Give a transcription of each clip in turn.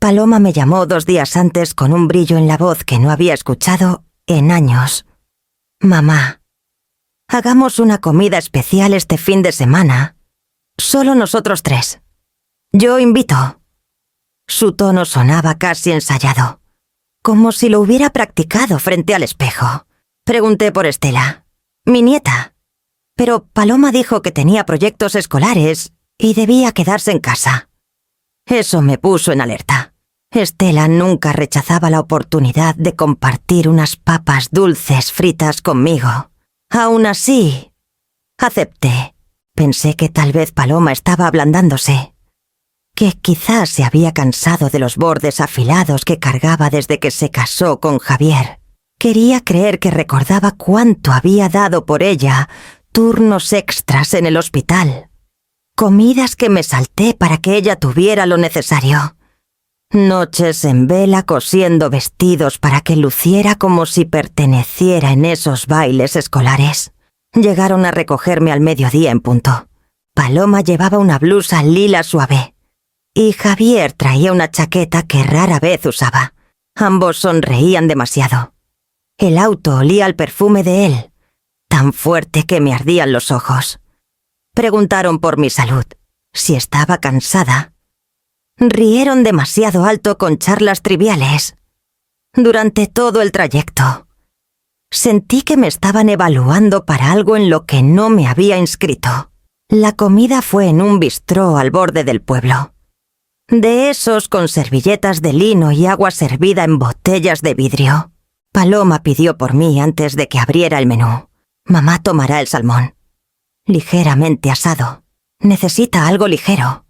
Paloma me llamó 2 días antes con un brillo en la voz que no había escuchado en años. «Mamá, hagamos una comida especial este fin de semana. Solo nosotros 3. Yo invito». Su tono sonaba casi ensayado, como si lo hubiera practicado frente al espejo. Pregunté por Estela, mi nieta, pero Paloma dijo que tenía proyectos escolares y debía quedarse en casa. Eso me puso en alerta. Estela nunca rechazaba la oportunidad de compartir unas papas dulces fritas conmigo. Aún así, acepté. Pensé que tal vez Paloma estaba ablandándose, que quizás se había cansado de los bordes afilados que cargaba desde que se casó con Javier. Quería creer que recordaba cuánto había dado por ella, turnos extras en el hospital, comidas que me salté para que ella tuviera lo necesario, noches en vela cosiendo vestidos para que luciera como si perteneciera en esos bailes escolares. Llegaron a recogerme al mediodía en punto. Paloma llevaba una blusa lila suave y Javier traía una chaqueta que rara vez usaba. Ambos sonreían demasiado. El auto olía al perfume de él, tan fuerte que me ardían los ojos. Preguntaron por mi salud, si estaba cansada. Rieron demasiado alto con charlas triviales. Durante todo el trayecto, sentí que me estaban evaluando para algo en lo que no me había inscrito. La comida fue en un bistró al borde del pueblo. De esos con servilletas de lino y agua servida en botellas de vidrio. Paloma pidió por mí antes de que abriera el menú. Mamá tomará el salmón. Ligeramente asado. Necesita algo ligero.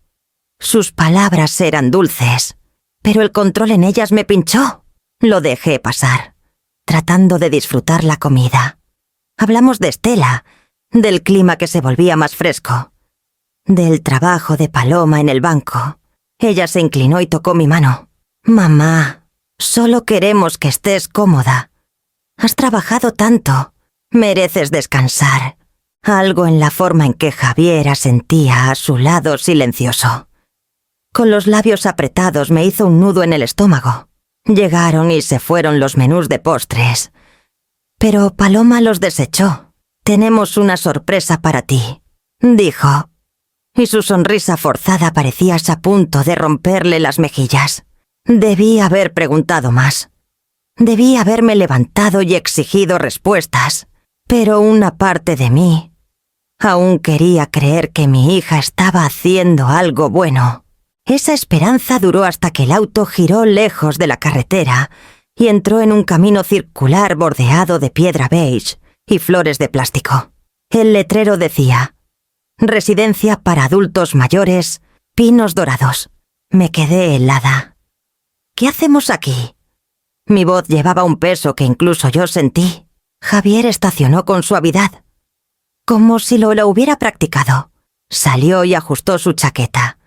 Sus palabras eran dulces, pero el control en ellas me pinchó. Lo dejé pasar, tratando de disfrutar la comida. Hablamos de Estela, del clima que se volvía más fresco, del trabajo de Paloma en el banco. Ella se inclinó y tocó mi mano. «Mamá, solo queremos que estés cómoda. Has trabajado tanto. Mereces descansar». Algo en la forma en que Javier asentía a su lado silencioso. Con los labios apretados me hizo un nudo en el estómago. Llegaron y se fueron los menús de postres. Pero Paloma los desechó. «Tenemos una sorpresa para ti», dijo, y su sonrisa forzada parecía a punto de romperle las mejillas. Debí haber preguntado más. Debí haberme levantado y exigido respuestas, pero una parte de mí aún quería creer que mi hija estaba haciendo algo bueno. Esa esperanza duró hasta que el auto giró lejos de la carretera y entró en un camino circular bordeado de piedra beige y flores de plástico. El letrero decía: «Residencia para adultos mayores, Pinos Dorados». Me quedé helada. «¿Qué hacemos aquí?» Mi voz llevaba un peso que incluso yo sentí. Javier estacionó con suavidad, como si lo hubiera practicado. Salió y ajustó su chaqueta,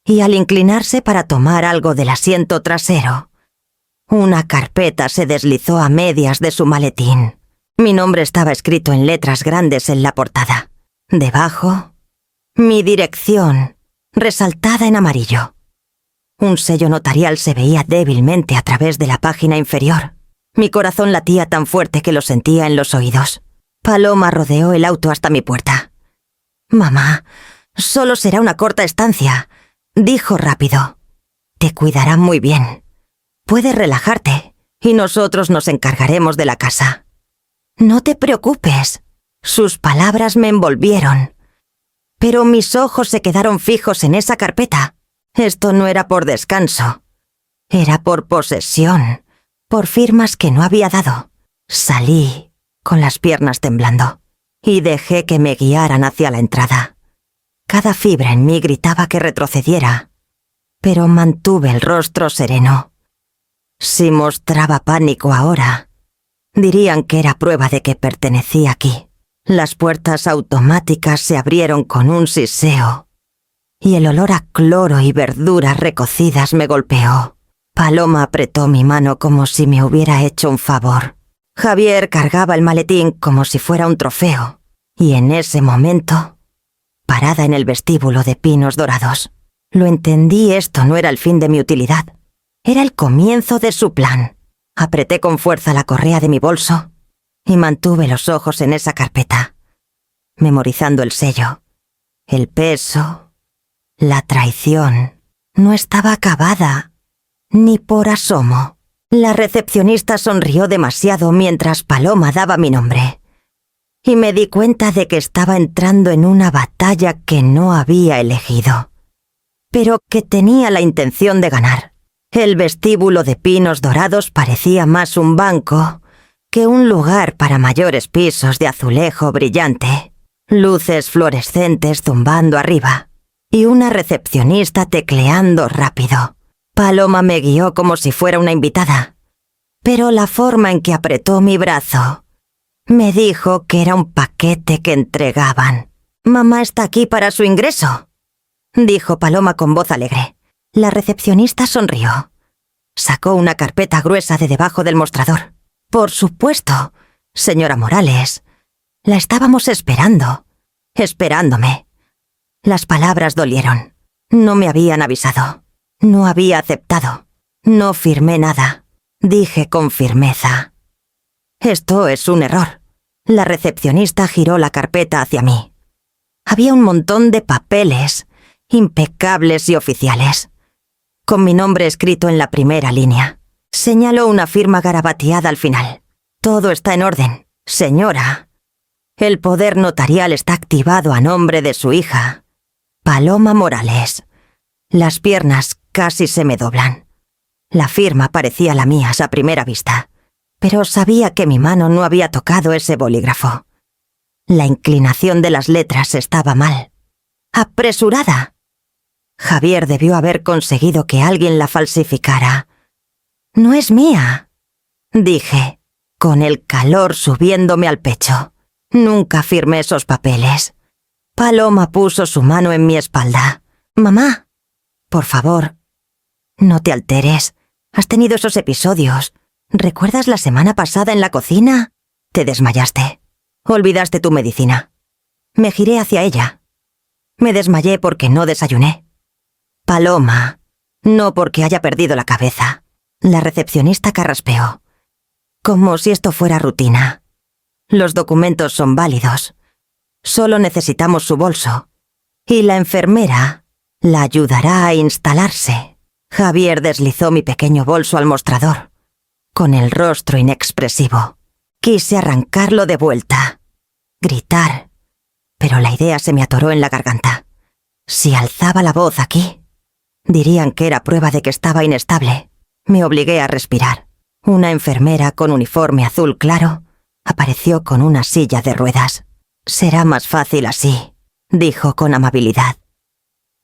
y al inclinarse para tomar algo del asiento trasero, una carpeta se deslizó a medias de su maletín. Mi nombre estaba escrito en letras grandes en la portada. Debajo, mi dirección, resaltada en amarillo. Un sello notarial se veía débilmente a través de la página inferior. Mi corazón latía tan fuerte que lo sentía en los oídos. Paloma rodeó el auto hasta mi puerta. «Mamá, solo será una corta estancia», dijo rápido. «Te cuidarán muy bien. Puedes relajarte y nosotros nos encargaremos de la casa». «No te preocupes». Sus palabras me envolvieron, pero mis ojos se quedaron fijos en esa carpeta. Esto no era por descanso. Era por posesión, por firmas que no había dado. Salí con las piernas temblando y dejé que me guiaran hacia la entrada. Cada fibra en mí gritaba que retrocediera, pero mantuve el rostro sereno. Si mostraba pánico ahora, dirían que era prueba de que pertenecía aquí. Las puertas automáticas se abrieron con un siseo, y el olor a cloro y verduras recocidas me golpeó. Paloma apretó mi mano como si me hubiera hecho un favor. Javier cargaba el maletín como si fuera un trofeo, y en ese momento, parada en el vestíbulo de Pinos Dorados, lo entendí. Esto no era el fin de mi utilidad. Era el comienzo de su plan. Apreté con fuerza la correa de mi bolso y mantuve los ojos en esa carpeta, memorizando el sello, el peso, la traición. No estaba acabada, ni por asomo. La recepcionista sonrió demasiado mientras Paloma daba mi nombre, y me di cuenta de que estaba entrando en una batalla que no había elegido, pero que tenía la intención de ganar. El vestíbulo de pinos dorados parecía más un banco que un lugar para mayores pisos de azulejo brillante, luces fluorescentes zumbando arriba y una recepcionista tecleando rápido. Paloma me guió como si fuera una invitada, pero la forma en que apretó mi brazo me dijo que era un paquete que entregaban. «Mamá está aquí para su ingreso», dijo Paloma con voz alegre. La recepcionista sonrió. Sacó una carpeta gruesa de debajo del mostrador. «Por supuesto, señora Morales. La estábamos esperando. Esperándome». Las palabras dolieron. No me habían avisado. No había aceptado. No firmé nada. Dije con firmeza: «Esto es un error». La recepcionista giró la carpeta hacia mí. Había un montón de papeles, impecables y oficiales, con mi nombre escrito en la primera línea. Señaló una firma garabateada al final. «Todo está en orden, señora. El poder notarial está activado a nombre de su hija, Paloma Morales». Las piernas casi se me doblan. La firma parecía la mía a primera vista, pero sabía que mi mano no había tocado ese bolígrafo. La inclinación de las letras estaba mal. Apresurada. Javier debió haber conseguido que alguien la falsificara. «No es mía», dije, con el calor subiéndome al pecho. «Nunca firmé esos papeles». Paloma puso su mano en mi espalda. «Mamá, por favor, no te alteres. Has tenido esos episodios. ¿Recuerdas la semana pasada en la cocina? Te desmayaste. Olvidaste tu medicina». Me giré hacia ella. Me desmayé porque no desayuné. «Paloma, no porque haya perdido la cabeza». La recepcionista carraspeó, como si esto fuera rutina. «Los documentos son válidos. Solo necesitamos su bolso. Y la enfermera la ayudará a instalarse». Javier deslizó mi pequeño bolso al mostrador, con el rostro inexpresivo. Quise arrancarlo de vuelta, gritar, pero la idea se me atoró en la garganta. Si alzaba la voz aquí, dirían que era prueba de que estaba inestable. Me obligué a respirar. Una enfermera con uniforme azul claro apareció con una silla de ruedas. «Será más fácil así», dijo con amabilidad.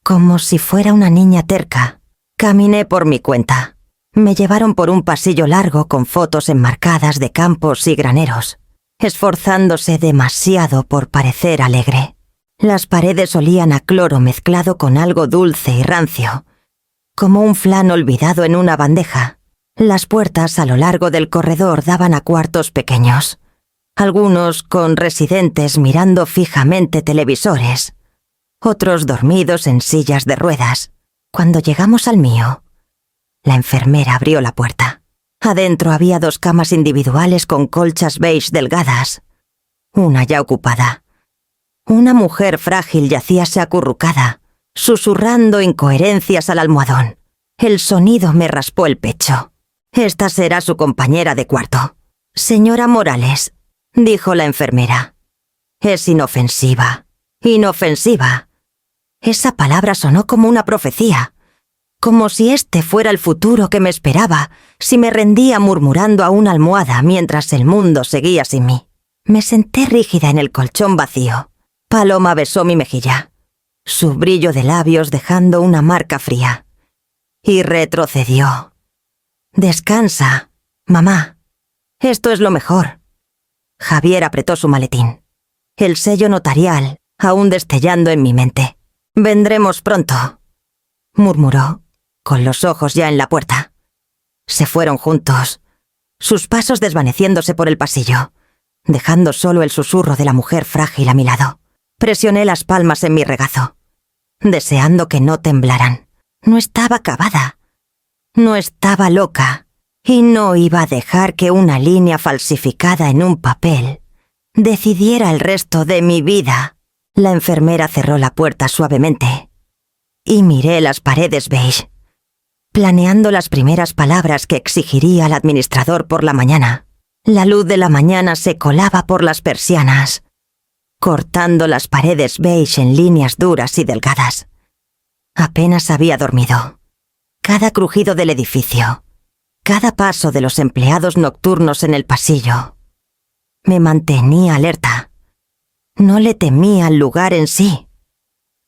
Como si fuera una niña terca, caminé por mi cuenta. Me llevaron por un pasillo largo con fotos enmarcadas de campos y graneros, esforzándose demasiado por parecer alegre. Las paredes olían a cloro mezclado con algo dulce y rancio, como un flan olvidado en una bandeja. Las puertas a lo largo del corredor daban a cuartos pequeños, algunos con residentes mirando fijamente televisores, otros dormidos en sillas de ruedas. Cuando llegamos al mío, la enfermera abrió la puerta. Adentro había 2 camas individuales con colchas beige delgadas, una ya ocupada. Una mujer frágil yacíase acurrucada, susurrando incoherencias al almohadón. El sonido me raspó el pecho. «Esta será su compañera de cuarto». «Señora Morales», dijo la enfermera. «Es inofensiva. Inofensiva». Esa palabra sonó como una profecía, como si este fuera el futuro que me esperaba si me rendía murmurando a una almohada mientras el mundo seguía sin mí. Me senté rígida en el colchón vacío. Paloma besó mi mejilla, su brillo de labios dejando una marca fría, y retrocedió. «Descansa, mamá. Esto es lo mejor». Javier apretó su maletín, el sello notarial aún destellando en mi mente. «Vendremos pronto», murmuró, con los ojos ya en la puerta. Se fueron juntos, sus pasos desvaneciéndose por el pasillo, dejando solo el susurro de la mujer frágil a mi lado. Presioné las palmas en mi regazo, deseando que no temblaran. No estaba acabada. No estaba loca y no iba a dejar que una línea falsificada en un papel decidiera el resto de mi vida. La enfermera cerró la puerta suavemente y miré las paredes beige, planeando las primeras palabras que exigiría al administrador por la mañana. La luz de la mañana se colaba por las persianas, cortando las paredes beige en líneas duras y delgadas. Apenas había dormido. Cada crujido del edificio, cada paso de los empleados nocturnos en el pasillo, me mantenía alerta. No le temía al lugar en sí.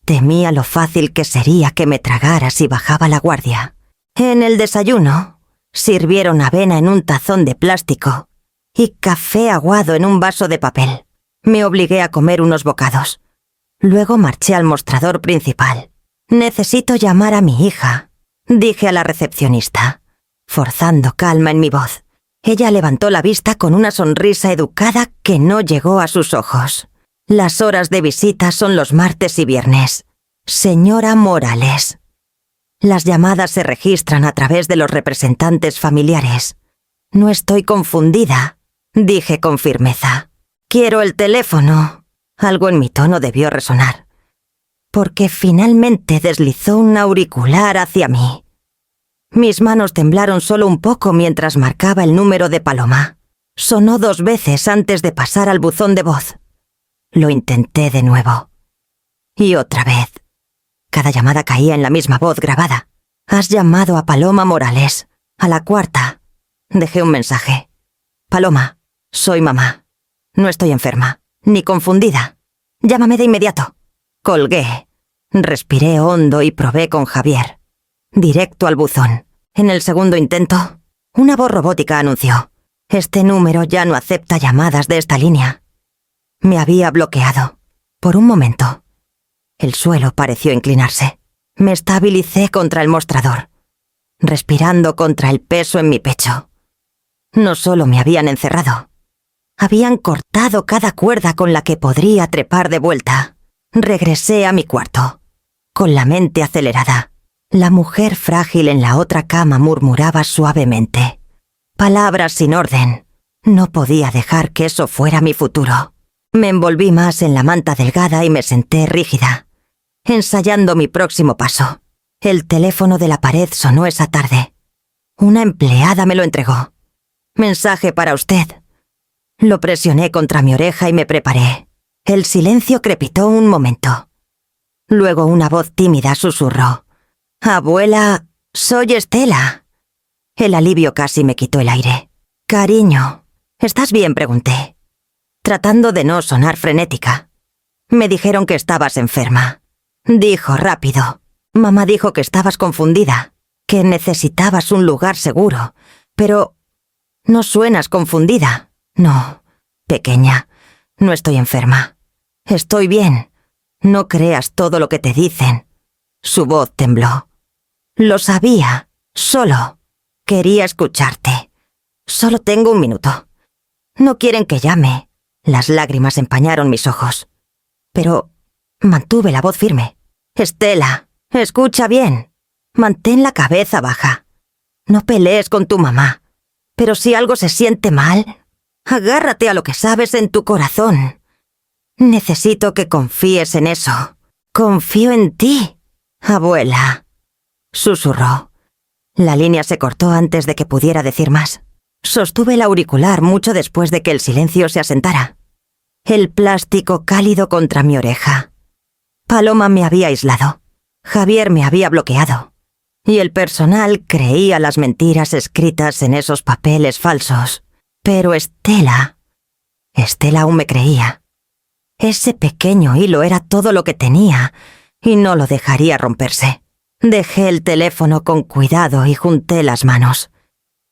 Temía lo fácil que sería que me tragara si bajaba la guardia. En el desayuno, sirvieron avena en un tazón de plástico y café aguado en un vaso de papel. Me obligué a comer unos bocados. Luego marché al mostrador principal. «Necesito llamar a mi hija», dije a la recepcionista, forzando calma en mi voz. Ella levantó la vista con una sonrisa educada que no llegó a sus ojos. «Las horas de visita son los martes y viernes. Señora Morales». Las llamadas se registran a través de los representantes familiares. «No estoy confundida», dije con firmeza. «Quiero el teléfono». Algo en mi tono debió resonar, porque finalmente deslizó un auricular hacia mí. Mis manos temblaron solo un poco mientras marcaba el número de Paloma. Sonó 2 veces antes de pasar al buzón de voz. Lo intenté de nuevo. Y otra vez. Cada llamada caía en la misma voz grabada. «Has llamado a Paloma Morales. A la 4ª. Dejé un mensaje. «Paloma, soy mamá. No estoy enferma, ni confundida. Llámame de inmediato». Colgué. Respiré hondo y probé con Javier. Directo al buzón. En el segundo intento, una voz robótica anunció: «Este número ya no acepta llamadas de esta línea». Me había bloqueado. Por un momento, el suelo pareció inclinarse. Me estabilicé contra el mostrador, respirando contra el peso en mi pecho. No solo me habían encerrado, habían cortado cada cuerda con la que podría trepar de vuelta. Regresé a mi cuarto, con la mente acelerada. La mujer frágil en la otra cama murmuraba suavemente. Palabras sin orden. No podía dejar que eso fuera mi futuro. Me envolví más en la manta delgada y me senté rígida, ensayando mi próximo paso. El teléfono de la pared sonó esa tarde. Una empleada me lo entregó. «Mensaje para usted». Lo presioné contra mi oreja y me preparé. El silencio crepitó un momento. Luego una voz tímida susurró: «Abuela, soy Estela». El alivio casi me quitó el aire. «Cariño, ¿estás bien?», pregunté, tratando de no sonar frenética. «Me dijeron que estabas enferma», dijo rápido. «Mamá dijo que estabas confundida, que necesitabas un lugar seguro, pero no suenas confundida». «No, pequeña, no estoy enferma. Estoy bien. No creas todo lo que te dicen». Su voz tembló. «Lo sabía. Solo quería escucharte. Solo tengo 1 minuto. No quieren que llame». Las lágrimas empañaron mis ojos, pero mantuve la voz firme. «Estela, escucha bien. Mantén la cabeza baja. No pelees con tu mamá. Pero si algo se siente mal, agárrate a lo que sabes en tu corazón. Necesito que confíes en eso. Confío en ti, abuela», susurró. La línea se cortó antes de que pudiera decir más. Sostuve el auricular mucho después de que el silencio se asentara. El plástico cálido contra mi oreja. Paloma me había aislado. Javier me había bloqueado. Y el personal creía las mentiras escritas en esos papeles falsos. Pero Estela aún me creía. Ese pequeño hilo era todo lo que tenía y no lo dejaría romperse. Dejé el teléfono con cuidado y junté las manos,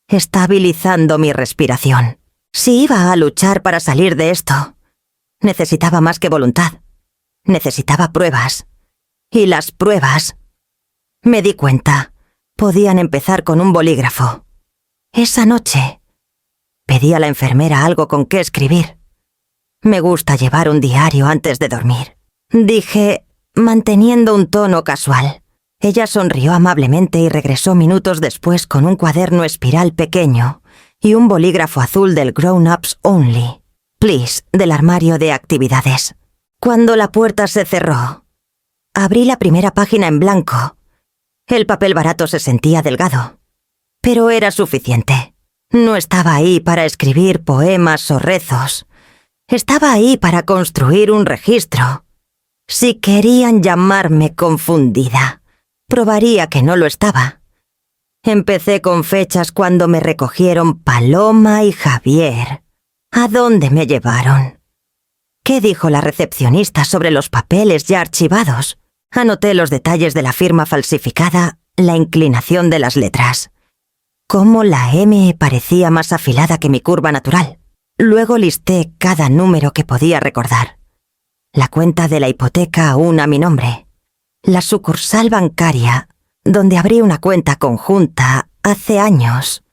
estabilizando mi respiración. Si iba a luchar para salir de esto, necesitaba más que voluntad. Necesitaba pruebas. Y las pruebas, me di cuenta, podían empezar con un bolígrafo. Esa noche, pedí a la enfermera algo con qué escribir. Me gusta llevar un diario antes de dormir, dije, manteniendo un tono casual. Ella sonrió amablemente y regresó minutos después con un cuaderno espiral pequeño y un bolígrafo azul del Grown Ups Only, Please, del armario de actividades. Cuando la puerta se cerró, abrí la primera página en blanco. El papel barato se sentía delgado, pero era suficiente. No estaba ahí para escribir poemas o rezos. Estaba ahí para construir un registro. Si querían llamarme confundida, probaría que no lo estaba. Empecé con fechas cuando me recogieron Paloma y Javier. ¿A dónde me llevaron? ¿Qué dijo la recepcionista sobre los papeles ya archivados? Anoté los detalles de la firma falsificada, la inclinación de las letras. Cómo la M parecía más afilada que mi curva natural. Luego listé cada número que podía recordar. La cuenta de la hipoteca aún a mi nombre. La sucursal bancaria, donde abrí una cuenta conjunta hace años.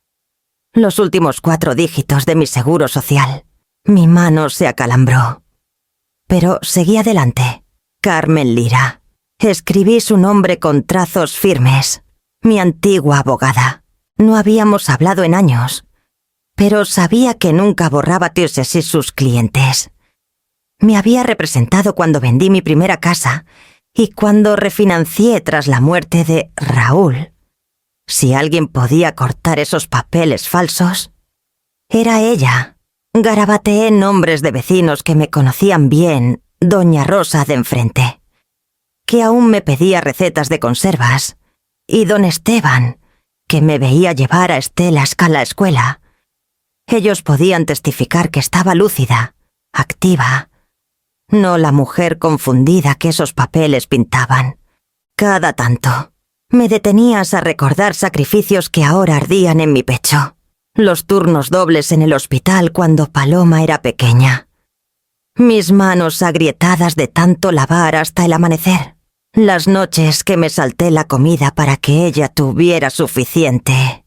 Los últimos 4 dígitos de mi seguro social. Mi mano se acalambró. Pero seguí adelante. Carmen Lira. Escribí su nombre con trazos firmes. Mi antigua abogada. No habíamos hablado en años, pero sabía que nunca borraba tises y sus clientes. Me había representado cuando vendí mi primera casa y cuando refinancié tras la muerte de Raúl. Si alguien podía cortar esos papeles falsos, era ella. Garabateé nombres de vecinos que me conocían bien, doña Rosa de enfrente, que aún me pedía recetas de conservas, y don Esteban, que me veía llevar a Estela a la escuela. Ellos podían testificar que estaba lúcida, activa, no la mujer confundida que esos papeles pintaban. Cada tanto, me detenías a recordar sacrificios que ahora ardían en mi pecho. Los turnos dobles en el hospital cuando Paloma era pequeña. Mis manos agrietadas de tanto lavar hasta el amanecer. Las noches que me salté la comida para que ella tuviera suficiente.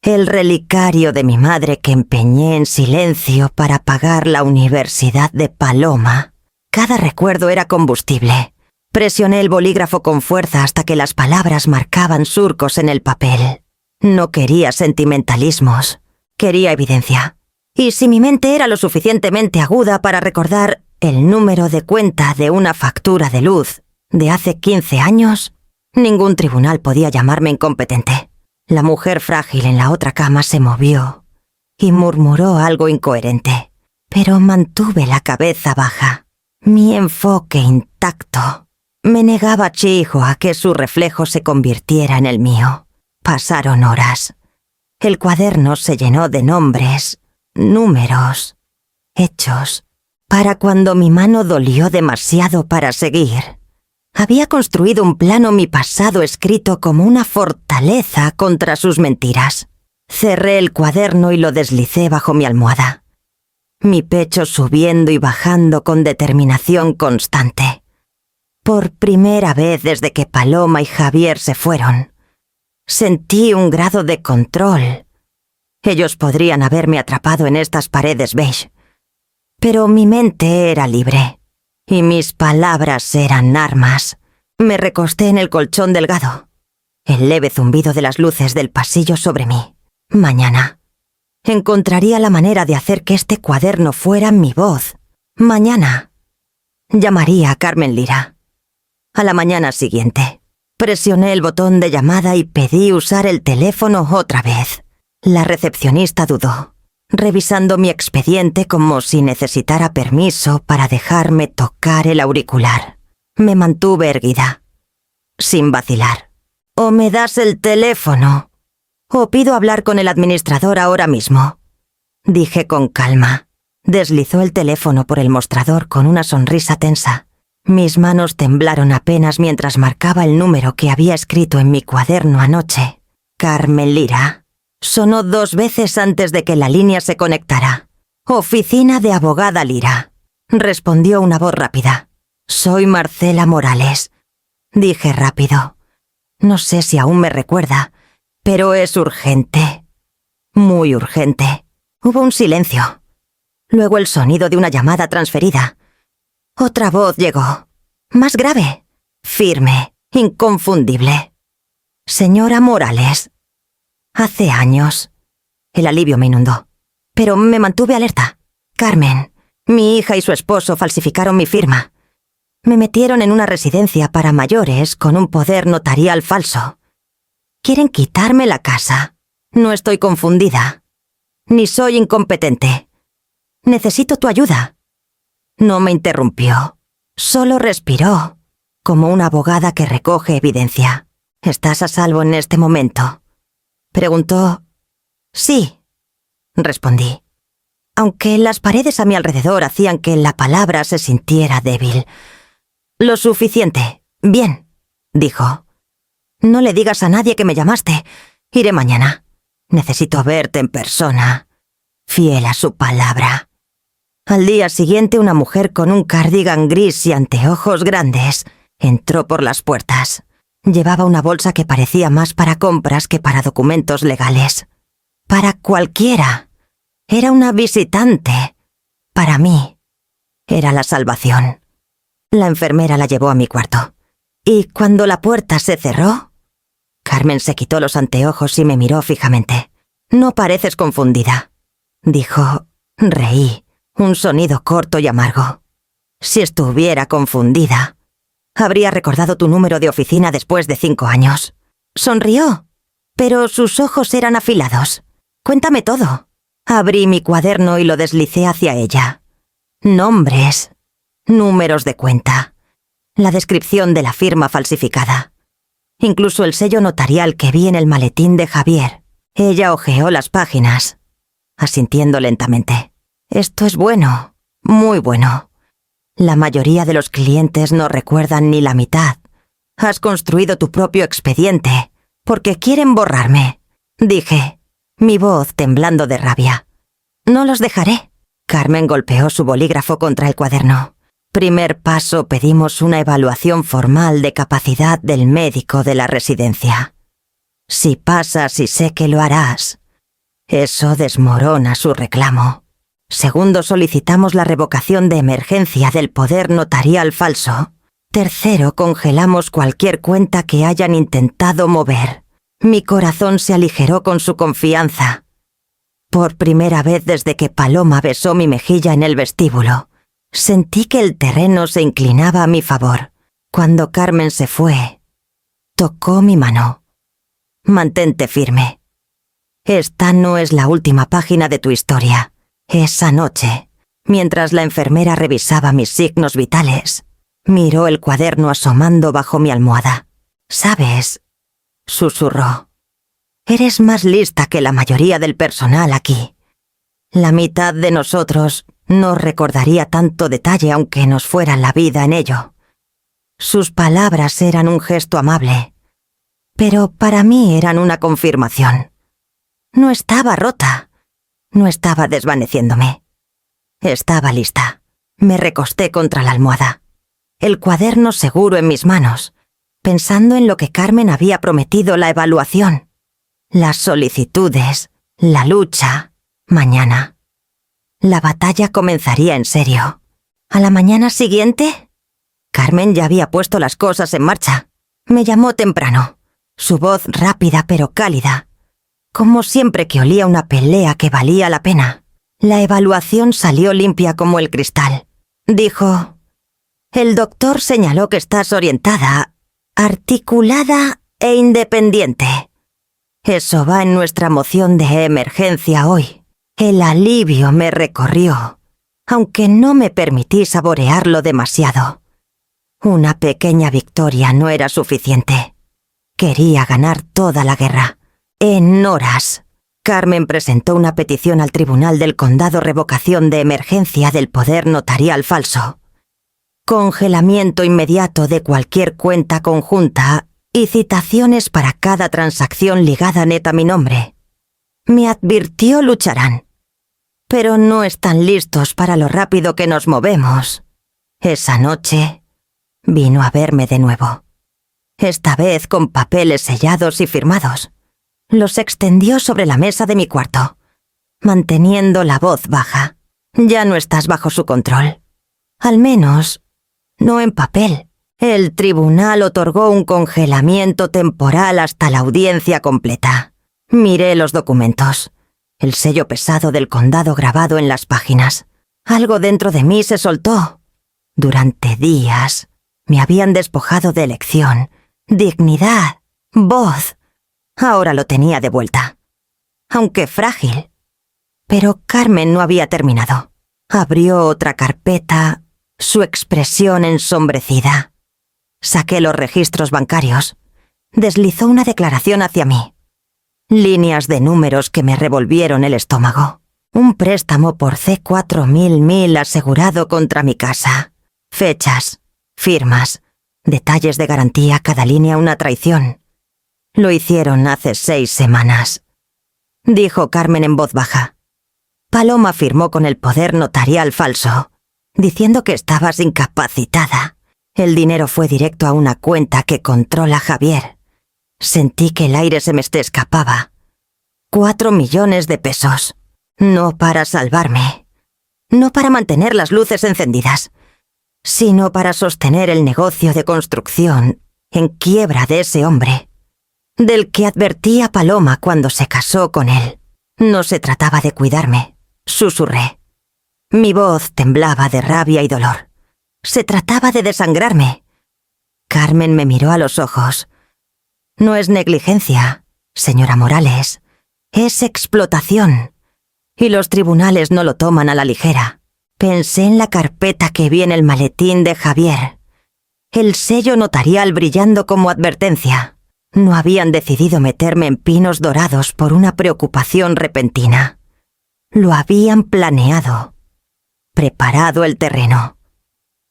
El relicario de mi madre que empeñé en silencio para pagar la universidad de Paloma. Cada recuerdo era combustible. Presioné el bolígrafo con fuerza hasta que las palabras marcaban surcos en el papel. No quería sentimentalismos, quería evidencia. Y si mi mente era lo suficientemente aguda para recordar el número de cuenta de una factura de luz de hace 15 años, ningún tribunal podía llamarme incompetente. La mujer frágil en la otra cama se movió y murmuró algo incoherente, pero mantuve la cabeza baja. Mi enfoque intacto me negaba chijo a que su reflejo se convirtiera en el mío. Pasaron horas. El cuaderno se llenó de nombres, números, hechos, para cuando mi mano dolió demasiado para seguir. Había construido un plano mi pasado escrito como una fortaleza contra sus mentiras. Cerré el cuaderno y lo deslicé bajo mi almohada. Mi pecho subiendo y bajando con determinación constante. Por primera vez desde que Paloma y Javier se fueron, sentí un grado de control. Ellos podrían haberme atrapado en estas paredes beige, pero mi mente era libre. Y mis palabras eran armas. Me recosté en el colchón delgado. El leve zumbido de las luces del pasillo sobre mí. Mañana. Encontraría la manera de hacer que este cuaderno fuera mi voz. Mañana. Llamaría a Carmen Lira. A la mañana siguiente, presioné el botón de llamada y pedí usar el teléfono otra vez. La recepcionista dudó, revisando mi expediente como si necesitara permiso para dejarme tocar el auricular. Me mantuve erguida, sin vacilar. O me das el teléfono, o pido hablar con el administrador ahora mismo, dije con calma. Deslizó el teléfono por el mostrador con una sonrisa tensa. Mis manos temblaron apenas mientras marcaba el número que había escrito en mi cuaderno anoche. Carmen Lira. Sonó 2 veces antes de que la línea se conectara. Oficina de abogada Lira. Respondió una voz rápida. Soy Marcela Morales. Dije rápido. No sé si aún me recuerda, pero es urgente. Muy urgente. Hubo un silencio. Luego el sonido de una llamada transferida. Otra voz llegó. Más grave. Firme. Inconfundible. Señora Morales. Hace años. El alivio me inundó. Pero me mantuve alerta. Carmen, mi hija y su esposo falsificaron mi firma. Me metieron en una residencia para mayores con un poder notarial falso. Quieren quitarme la casa. No estoy confundida. Ni soy incompetente. Necesito tu ayuda. No me interrumpió. Solo respiró, como una abogada que recoge evidencia. ¿Estás a salvo en este momento? Preguntó. Sí, respondí. Aunque las paredes a mi alrededor hacían que la palabra se sintiera débil. Lo suficiente. Bien, dijo. No le digas a nadie que me llamaste. Iré mañana. Necesito verte en persona. Fiel a su palabra. Al día siguiente, una mujer con un cardigan gris y anteojos grandes entró por las puertas. Llevaba una bolsa que parecía más para compras que para documentos legales. Para cualquiera. Era una visitante. Para mí. Era la salvación. La enfermera la llevó a mi cuarto. Y cuando la puerta se cerró, Carmen se quitó los anteojos y me miró fijamente. «No pareces confundida», dijo. Reí, un sonido corto y amargo. «Si estuviera confundida, habría recordado tu número de oficina después de 5 años». Sonrió, pero sus ojos eran afilados. «Cuéntame todo». Abrí mi cuaderno y lo deslicé hacia ella. Nombres, números de cuenta, la descripción de la firma falsificada. Incluso el sello notarial que vi en el maletín de Javier. Ella hojeó las páginas, asintiendo lentamente. «Esto es bueno, muy bueno. La mayoría de los clientes no recuerdan ni la mitad. Has construido tu propio expediente, porque quieren borrarme», dije, mi voz temblando de rabia. «No los dejaré». Carmen golpeó su bolígrafo contra el cuaderno. Primer paso, pedimos una evaluación formal de capacidad del médico de la residencia. Si pasas y sé que lo harás, eso desmorona su reclamo. Segundo, solicitamos la revocación de emergencia del poder notarial falso. Tercero, congelamos cualquier cuenta que hayan intentado mover. Mi corazón se aligeró con su confianza. Por primera vez desde que Paloma besó mi mejilla en el vestíbulo, sentí que el terreno se inclinaba a mi favor. Cuando Carmen se fue, tocó mi mano. «Mantente firme. Esta no es la última página de tu historia». Esa noche, mientras la enfermera revisaba mis signos vitales, miró el cuaderno asomando bajo mi almohada. «¿Sabes?», susurró. «Eres más lista que la mayoría del personal aquí. La mitad de nosotros no recordaría tanto detalle aunque nos fuera la vida en ello». Sus palabras eran un gesto amable, pero para mí eran una confirmación. No estaba rota. No estaba desvaneciéndome. Estaba lista. Me recosté contra la almohada, el cuaderno seguro en mis manos, pensando en lo que Carmen había prometido: la evaluación, las solicitudes, la lucha. Mañana. La batalla comenzaría en serio. ¿A la mañana siguiente? Carmen ya había puesto las cosas en marcha. Me llamó temprano, su voz rápida pero cálida, como siempre que olía una pelea que valía la pena. La evaluación salió limpia como el cristal. Dijo: «El doctor señaló que estás orientada, articulada e independiente. Eso va en nuestra moción de emergencia hoy». El alivio me recorrió, aunque no me permití saborearlo demasiado. Una pequeña victoria no era suficiente. Quería ganar toda la guerra. En horas, Carmen presentó una petición al Tribunal del Condado: revocación de emergencia del poder notarial falso, congelamiento inmediato de cualquier cuenta conjunta y citaciones para cada transacción ligada neta a mi nombre. Me advirtió: lucharán, pero no están listos para lo rápido que nos movemos. Esa noche vino a verme de nuevo, esta vez con papeles sellados y firmados. Los extendió sobre la mesa de mi cuarto, manteniendo la voz baja. «Ya no estás bajo su control. Al menos, no en papel». El tribunal otorgó un congelamiento temporal hasta la audiencia completa. Miré los documentos. El sello pesado del condado grabado en las páginas. Algo dentro de mí se soltó. Durante días me habían despojado de elección, dignidad, voz. Ahora lo tenía de vuelta. Aunque frágil. Pero Carmen no había terminado. Abrió otra carpeta, su expresión ensombrecida. Saqué los registros bancarios. Deslizó una declaración hacia mí. Líneas de números que me revolvieron el estómago. Un préstamo por C4000 asegurado contra mi casa. Fechas, firmas, detalles de garantía, cada línea una traición. Lo hicieron hace 6 semanas. Dijo Carmen en voz baja. Paloma firmó con el poder notarial falso, diciendo que estabas incapacitada. El dinero fue directo a una cuenta que controla Javier. Sentí que el aire se me escapaba. 4 millones de pesos. No para salvarme. No para mantener las luces encendidas, sino para sostener el negocio de construcción en quiebra de ese hombre, del que advertí a Paloma cuando se casó con él. No se trataba de cuidarme, susurré. Mi voz temblaba de rabia y dolor. Se trataba de desangrarme. Carmen me miró a los ojos. No es negligencia, señora Morales. Es explotación. Y los tribunales no lo toman a la ligera. Pensé en la carpeta que vi en el maletín de Javier. El sello notarial brillando como advertencia. No habían decidido meterme en Pinos Dorados por una preocupación repentina. Lo habían planeado. Preparado el terreno.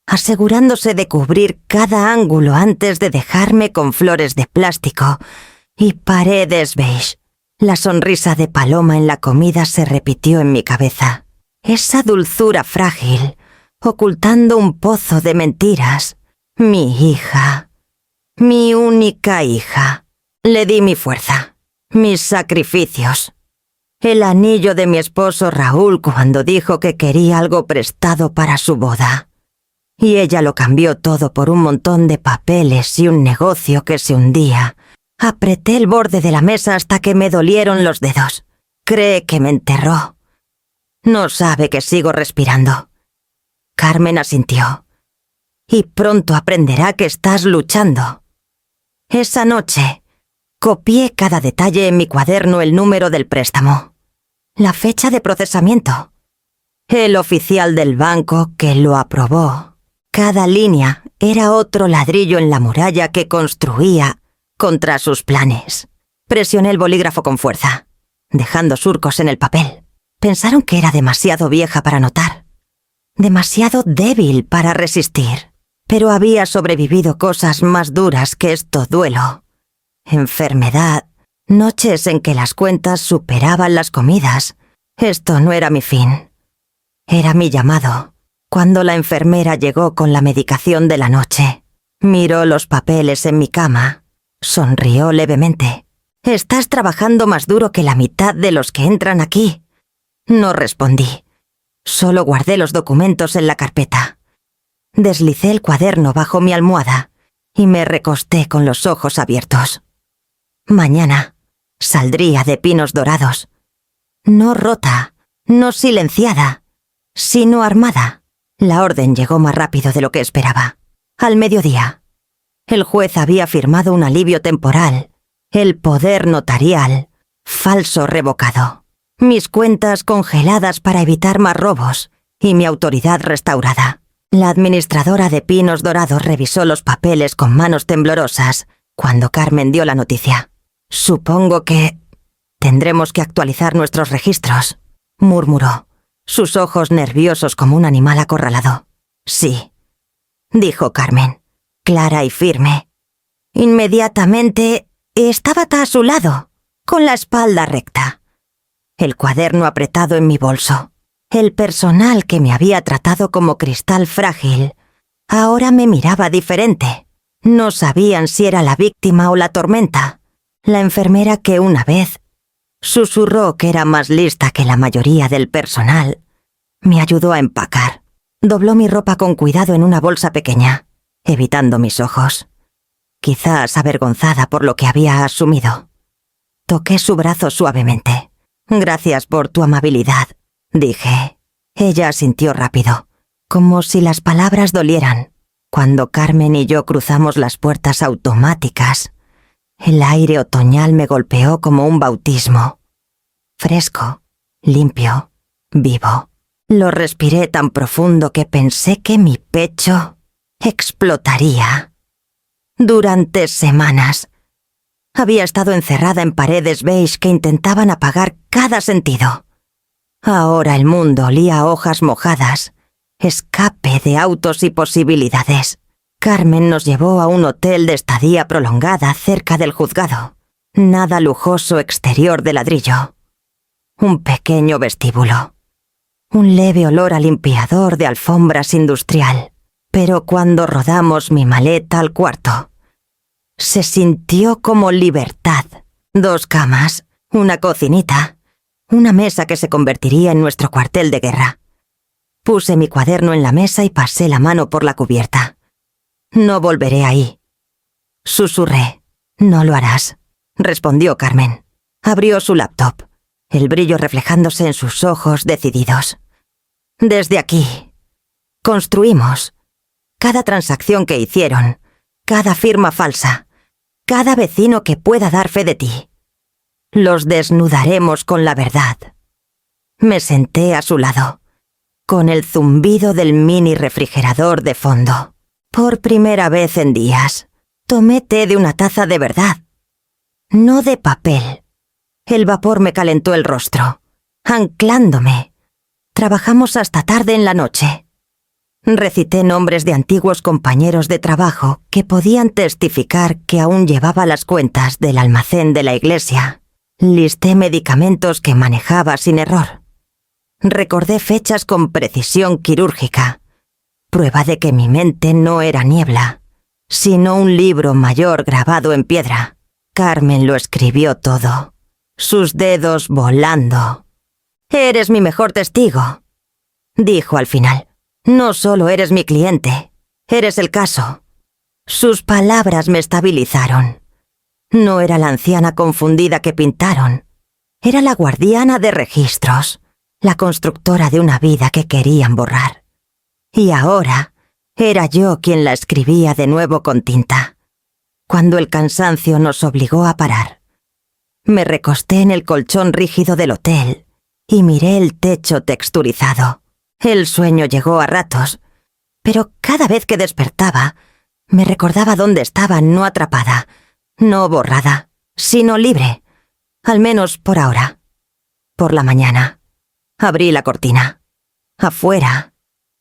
Asegurándose de cubrir cada ángulo antes de dejarme con flores de plástico y paredes beige. La sonrisa de Paloma en la comida se repitió en mi cabeza. Esa dulzura frágil, ocultando un pozo de mentiras. Mi hija. Mi única hija. Le di mi fuerza, mis sacrificios. El anillo de mi esposo Raúl cuando dijo que quería algo prestado para su boda. Y ella lo cambió todo por un montón de papeles y un negocio que se hundía. Apreté el borde de la mesa hasta que me dolieron los dedos. Cree que me enterró. No sabe que sigo respirando. Carmen asintió. Y pronto aprenderá que estás luchando. Esa noche, copié cada detalle en mi cuaderno, el número del préstamo, la fecha de procesamiento, el oficial del banco que lo aprobó. Cada línea era otro ladrillo en la muralla que construía contra sus planes. Presioné el bolígrafo con fuerza, dejando surcos en el papel. Pensaron que era demasiado vieja para notar, demasiado débil para resistir. Pero había sobrevivido cosas más duras que esto: duelo, enfermedad, noches en que las cuentas superaban las comidas. Esto no era mi fin. Era mi llamado. Cuando la enfermera llegó con la medicación de la noche, miró los papeles en mi cama, sonrió levemente. «Estás trabajando más duro que la mitad de los que entran aquí». No respondí. Solo guardé los documentos en la carpeta. Deslicé el cuaderno bajo mi almohada y me recosté con los ojos abiertos. Mañana saldría de Pinos Dorados. No rota, no silenciada, sino armada. La orden llegó más rápido de lo que esperaba. Al mediodía, el juez había firmado un alivio temporal, el poder notarial, falso revocado, mis cuentas congeladas para evitar más robos y mi autoridad restaurada. La administradora de Pinos Dorados revisó los papeles con manos temblorosas cuando Carmen dio la noticia. «Supongo que tendremos que actualizar nuestros registros», murmuró, sus ojos nerviosos como un animal acorralado. «Sí», dijo Carmen, clara y firme. Inmediatamente estaba a su lado, con la espalda recta, el cuaderno apretado en mi bolso. El personal que me había tratado como cristal frágil ahora me miraba diferente. No sabían si era la víctima o la tormenta. La enfermera que una vez susurró que era más lista que la mayoría del personal me ayudó a empacar. Dobló mi ropa con cuidado en una bolsa pequeña. evitando mis ojos, quizás avergonzada por lo que había asumido. Toqué su brazo suavemente. «Gracias por tu amabilidad», dije. Ella asintió rápido, como si las palabras dolieran. Cuando Carmen y yo cruzamos las puertas automáticas, el aire otoñal me golpeó como un bautismo. Fresco, limpio, vivo. Lo respiré tan profundo que pensé que mi pecho explotaría. Durante semanas había estado encerrada en paredes beige que intentaban apagar cada sentido. Ahora el mundo olía a hojas mojadas, escape de autos y posibilidades. Carmen nos llevó a un hotel de estadía prolongada cerca del juzgado. Nada lujoso exterior de ladrillo. Un pequeño vestíbulo. Un leve olor a limpiador de alfombras industrial. Pero cuando rodamos mi maleta al cuarto, se sintió como libertad. 2 camas, una cocinita, una mesa que se convertiría en nuestro cuartel de guerra. Puse mi cuaderno en la mesa y pasé la mano por la cubierta. «No volveré ahí», susurré. «No lo harás», respondió Carmen. Abrió su laptop, el brillo reflejándose en sus ojos decididos. «Desde aquí construimos cada transacción que hicieron, cada firma falsa, cada vecino que pueda dar fe de ti. Los desnudaremos con la verdad». Me senté a su lado, con el zumbido del mini refrigerador de fondo. Por primera vez en días, tomé té de una taza de verdad, no de papel. El vapor me calentó el rostro, anclándome. Trabajamos hasta tarde en la noche. Recité nombres de antiguos compañeros de trabajo que podían testificar que aún llevaba las cuentas del almacén de la iglesia. Listé medicamentos que manejaba sin error. Recordé fechas con precisión quirúrgica, prueba de que mi mente no era niebla, sino un libro mayor grabado en piedra. Carmen lo escribió todo, sus dedos volando. «Eres mi mejor testigo», dijo al final. «No solo eres mi cliente, eres el caso». Sus palabras me estabilizaron. No era la anciana confundida que pintaron. Era la guardiana de registros, la constructora de una vida que querían borrar. Y ahora era yo quien la escribía de nuevo con tinta. Cuando el cansancio nos obligó a parar, me recosté en el colchón rígido del hotel y miré el techo texturizado. El sueño llegó a ratos, pero cada vez que despertaba, me recordaba dónde estaba, no atrapada, no borrada, sino libre, al menos por ahora. Por la mañana, abrí la cortina. Afuera,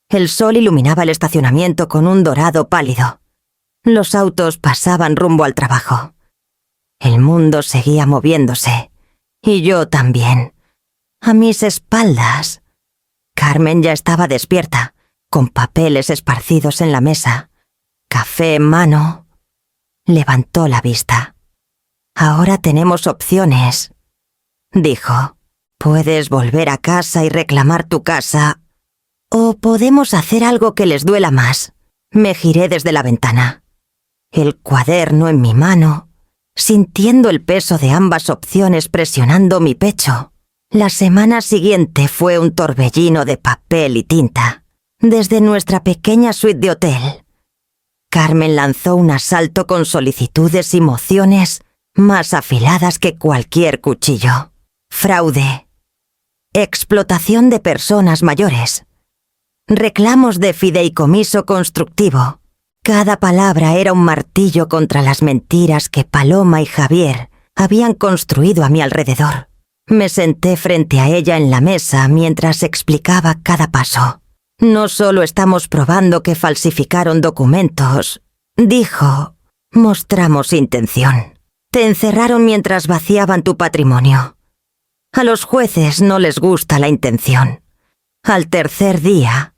el sol iluminaba el estacionamiento con un dorado pálido. Los autos pasaban rumbo al trabajo. El mundo seguía moviéndose, y yo también. A mis espaldas, Carmen ya estaba despierta, con papeles esparcidos en la mesa, café en mano. Levantó la vista. «Ahora tenemos opciones», dijo. «Puedes volver a casa y reclamar tu casa, o podemos hacer algo que les duela más». Me giré desde la ventana, el cuaderno en mi mano, sintiendo el peso de ambas opciones presionando mi pecho. La semana siguiente fue un torbellino de papel y tinta. Desde nuestra pequeña suite de hotel, Carmen lanzó un asalto con solicitudes y mociones más afiladas que cualquier cuchillo. Fraude, explotación de personas mayores, reclamos de fideicomiso constructivo. Cada palabra era un martillo contra las mentiras que Paloma y Javier habían construido a mi alrededor. Me senté frente a ella en la mesa mientras explicaba cada paso. «No solo estamos probando que falsificaron documentos», dijo. «Mostramos intención. Te encerraron mientras vaciaban tu patrimonio. A los jueces no les gusta la intención». Al tercer día,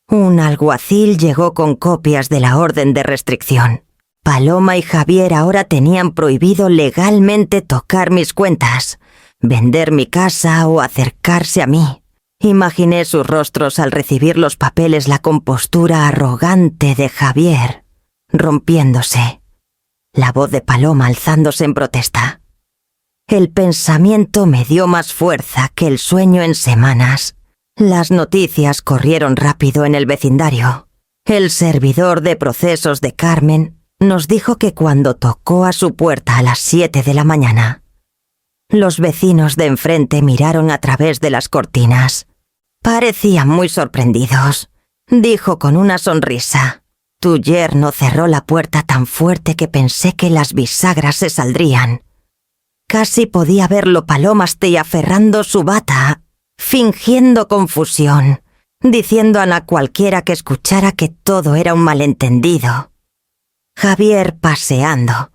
un alguacil llegó con copias de la orden de restricción. Paloma y Javier ahora tenían prohibido legalmente tocar mis cuentas, vender mi casa o acercarse a mí. Imaginé sus rostros al recibir los papeles, la compostura arrogante de Javier. rompiéndose. La voz de Paloma alzándose en protesta. El pensamiento me dio más fuerza que el sueño en semanas. Las noticias corrieron rápido en el vecindario. El servidor de procesos de Carmen nos dijo que cuando tocó a su puerta a las 7 de la mañana, los vecinos de enfrente miraron a través de las cortinas. Parecían muy sorprendidos. Dijo con una sonrisa: «Tu yerno cerró la puerta tan fuerte que pensé que las bisagras se saldrían». Casi podía verlo Palomaste aferrando su bata, fingiendo confusión, diciendo a cualquiera que escuchara que todo era un malentendido. Javier paseando,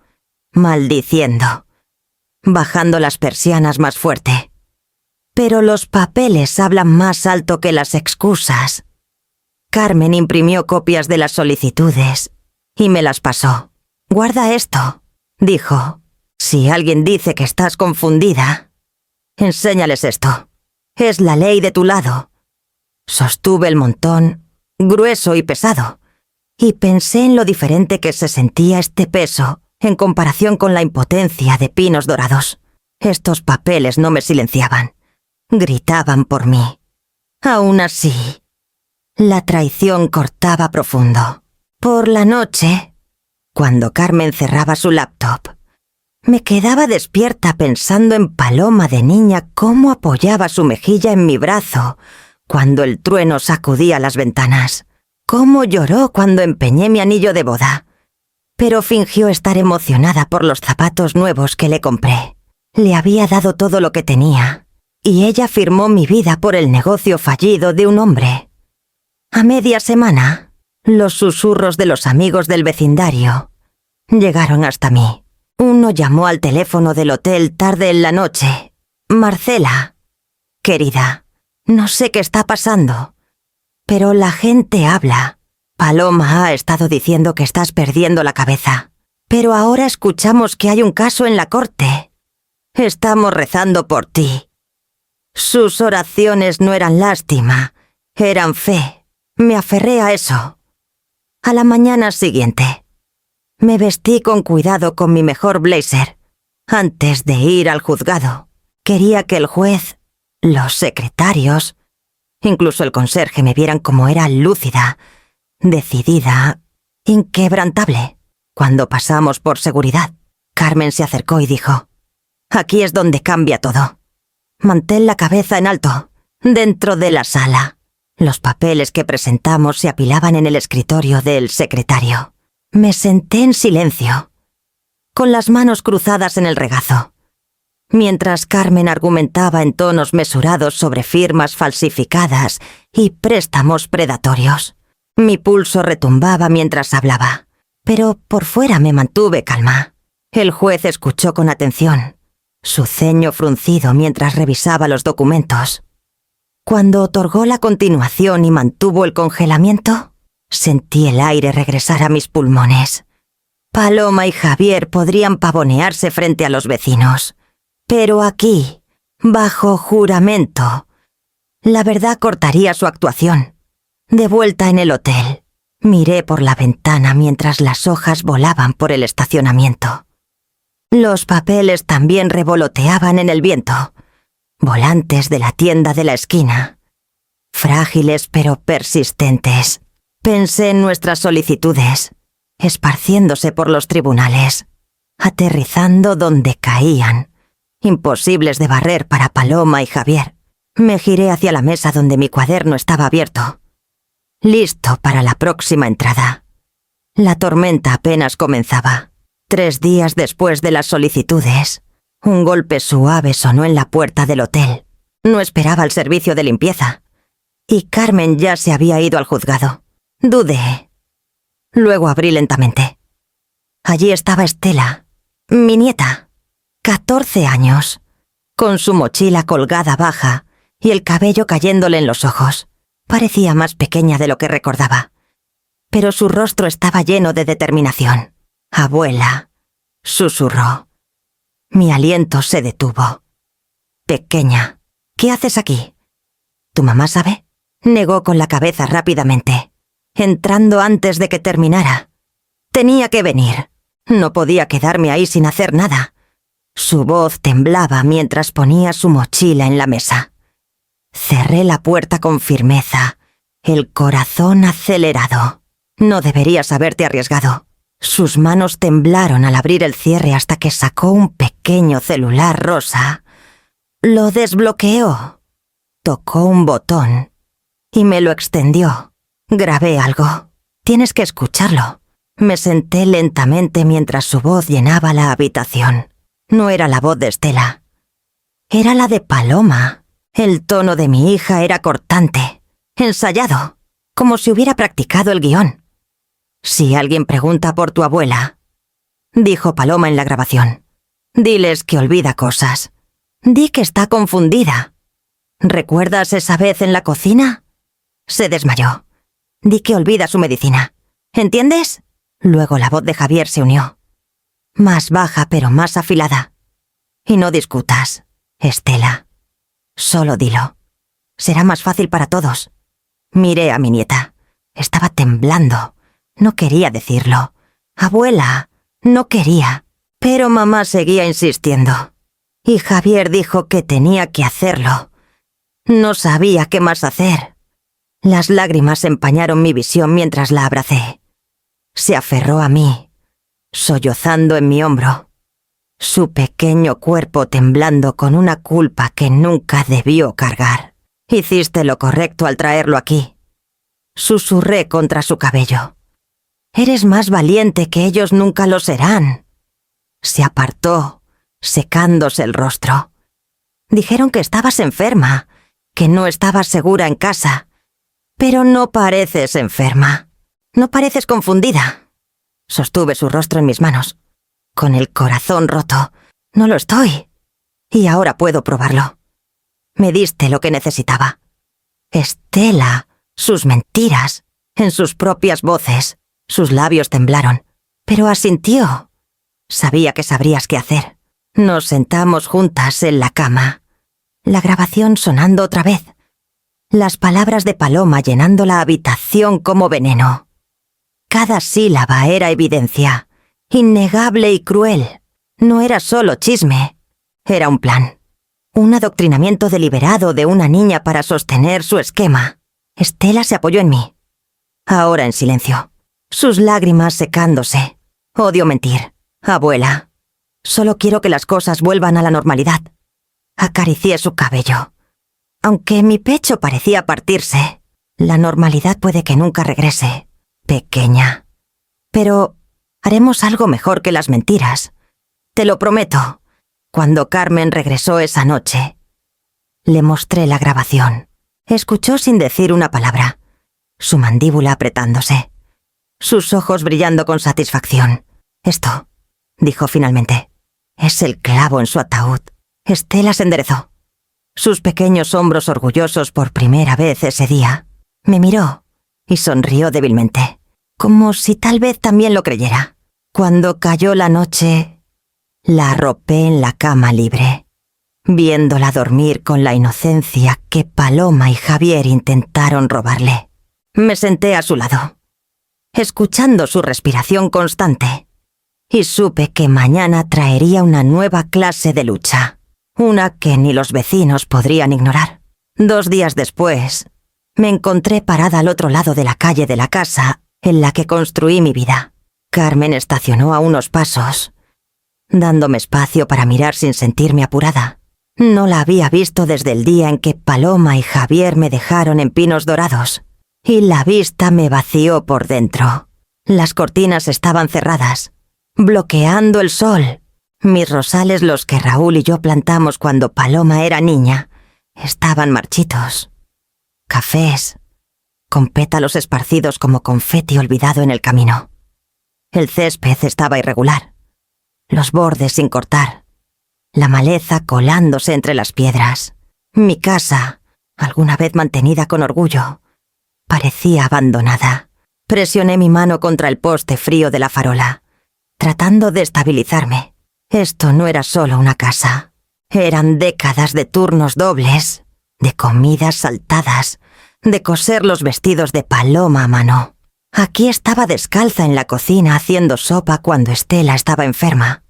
maldiciendo, bajando las persianas más fuerte. Pero los papeles hablan más alto que las excusas. Carmen imprimió copias de las solicitudes y me las pasó. «Guarda esto», dijo. «Si alguien dice que estás confundida, enséñales esto. Es la ley de tu lado». Sostuve el montón, grueso y pesado, y pensé en lo diferente que se sentía este peso en comparación con la impotencia de Pinos Dorados. Estos papeles no me silenciaban, gritaban por mí. Aún así, la traición cortaba profundo. Por la noche, cuando Carmen cerraba su laptop, me quedaba despierta pensando en Paloma de niña, cómo apoyaba su mejilla en mi brazo cuando el trueno sacudía las ventanas, cómo lloró cuando empeñé mi anillo de boda, pero fingió estar emocionada por los zapatos nuevos que le compré. Le había dado todo lo que tenía, y ella firmó mi vida por el negocio fallido de un hombre. A media semana, los susurros de los amigos del vecindario llegaron hasta mí. Uno llamó al teléfono del hotel tarde en la noche. «Marcela, querida, no sé qué está pasando, pero la gente habla. Paloma ha estado diciendo que estás perdiendo la cabeza, pero ahora escuchamos que hay un caso en la corte. Estamos rezando por ti». Sus oraciones no eran lástima, eran fe. Me aferré a eso. A la mañana siguiente, me vestí con cuidado con mi mejor blazer. Antes de ir al juzgado, quería que el juez, los secretarios, incluso el conserje me vieran como era lúcida, decidida, inquebrantable. Cuando pasamos por seguridad, Carmen se acercó y dijo: «Aquí es donde cambia todo». Mantén la cabeza en alto, dentro de la sala. Los papeles que presentamos se apilaban en el escritorio del secretario. Me senté en silencio, con las manos cruzadas en el regazo, mientras Carmen argumentaba en tonos mesurados sobre firmas falsificadas y préstamos predatorios. Mi pulso retumbaba mientras hablaba, pero por fuera me mantuve calma. El juez escuchó con atención, su ceño fruncido mientras revisaba los documentos. Cuando otorgó la continuación y mantuvo el congelamiento, sentí el aire regresar a mis pulmones. Paloma y Javier podrían pavonearse frente a los vecinos, pero aquí, bajo juramento, la verdad cortaría su actuación. De vuelta en el hotel, miré por la ventana mientras las hojas volaban por el estacionamiento. Los papeles también revoloteaban en el viento, volantes de la tienda de la esquina, frágiles pero persistentes. Pensé en nuestras solicitudes, esparciéndose por los tribunales, aterrizando donde caían, imposibles de barrer para Paloma y Javier. Me giré hacia la mesa donde mi cuaderno estaba abierto, listo para la próxima entrada. La tormenta apenas comenzaba. 3 días después de las solicitudes, un golpe suave sonó en la puerta del hotel. No esperaba el servicio de limpieza, y Carmen ya se había ido al juzgado. Dudé. Luego abrí lentamente. Allí estaba Estela, mi nieta, 14 años, con su mochila colgada baja y el cabello cayéndole en los ojos. Parecía más pequeña de lo que recordaba, pero su rostro estaba lleno de determinación. «Abuela», susurró. Mi aliento se detuvo. «Pequeña, ¿qué haces aquí? ¿Tu mamá sabe?». Negó con la cabeza rápidamente, entrando antes de que terminara. Tenía que venir. No podía quedarme ahí sin hacer nada. Su voz temblaba mientras ponía su mochila en la mesa. Cerré la puerta con firmeza, el corazón acelerado. No deberías haberte arriesgado. Sus manos temblaron al abrir el cierre hasta que sacó un pequeño celular rosa. Lo desbloqueó. Tocó un botón y me lo extendió. Grabé algo. Tienes que escucharlo. Me senté lentamente mientras su voz llenaba la habitación. No era la voz de Estela. Era la de Paloma. El tono de mi hija era cortante, ensayado, como si hubiera practicado el guión. «Si alguien pregunta por tu abuela», dijo Paloma en la grabación, «diles que olvida cosas. Di que está confundida. ¿Recuerdas esa vez en la cocina? Se desmayó. Di que olvida su medicina. ¿Entiendes?» Luego la voz de Javier se unió. Más baja pero más afilada. «Y no discutas, Estela. Solo dilo. Será más fácil para todos». Miré a mi nieta. Estaba temblando. No quería decirlo. «Abuela, no quería». Pero mamá seguía insistiendo. Y Javier dijo que tenía que hacerlo. No sabía qué más hacer. Las lágrimas empañaron mi visión mientras la abracé. Se aferró a mí, sollozando en mi hombro. Su pequeño cuerpo temblando con una culpa que nunca debió cargar. «Hiciste lo correcto al traerlo aquí». Susurré contra su cabello. «Eres más valiente que ellos nunca lo serán». Se apartó, secándose el rostro. «Dijeron que estabas enferma, que no estabas segura en casa. Pero no pareces enferma. No pareces confundida». Sostuve su rostro en mis manos. Con el corazón roto. «No lo estoy. Y ahora puedo probarlo. Me diste lo que necesitaba». Estela, sus mentiras, en sus propias voces. Sus labios temblaron, pero asintió. Sabía que sabrías qué hacer. Nos sentamos juntas en la cama. La grabación sonando otra vez. Las palabras de Paloma llenando la habitación como veneno. Cada sílaba era evidencia, innegable y cruel. No era solo chisme, era un plan. Un adoctrinamiento deliberado de una niña para sostener su esquema. Estela se apoyó en mí. Ahora en silencio. Sus lágrimas secándose. Odio mentir. «Abuela, solo quiero que las cosas vuelvan a la normalidad». Acaricié su cabello. Aunque mi pecho parecía partirse, la normalidad puede que nunca regrese, pequeña. Pero haremos algo mejor que las mentiras. Te lo prometo. Cuando Carmen regresó esa noche, le mostré la grabación. Escuchó sin decir una palabra, su mandíbula apretándose, sus ojos brillando con satisfacción. «Esto», dijo finalmente, «es el clavo en su ataúd». Estela se enderezó. Sus pequeños hombros orgullosos por primera vez ese día. Me miró y sonrió débilmente, como si tal vez también lo creyera. Cuando cayó la noche, la arropé en la cama libre, viéndola dormir con la inocencia que Paloma y Javier intentaron robarle. Me senté a su lado, escuchando su respiración constante, y supe que mañana traería una nueva clase de lucha, una que ni los vecinos podrían ignorar. 2 días después, me encontré parada al otro lado de la calle de la casa en la que construí mi vida. Carmen estacionó a unos pasos, dándome espacio para mirar sin sentirme apurada. No la había visto desde el día en que Paloma y Javier me dejaron en Pinos Dorados, y la vista me vació por dentro. Las cortinas estaban cerradas, bloqueando el sol. Mis rosales, los que Raúl y yo plantamos cuando Paloma era niña, estaban marchitos. Cafés, con pétalos esparcidos como confeti olvidado en el camino. El césped estaba irregular, los bordes sin cortar, la maleza colándose entre las piedras. Mi casa, alguna vez mantenida con orgullo, parecía abandonada. Presioné mi mano contra el poste frío de la farola, tratando de estabilizarme. Esto no era solo una casa. Eran décadas de turnos dobles, de comidas saltadas, de coser los vestidos de Paloma a mano. Aquí estaba descalza en la cocina haciendo sopa cuando Estela estaba enferma.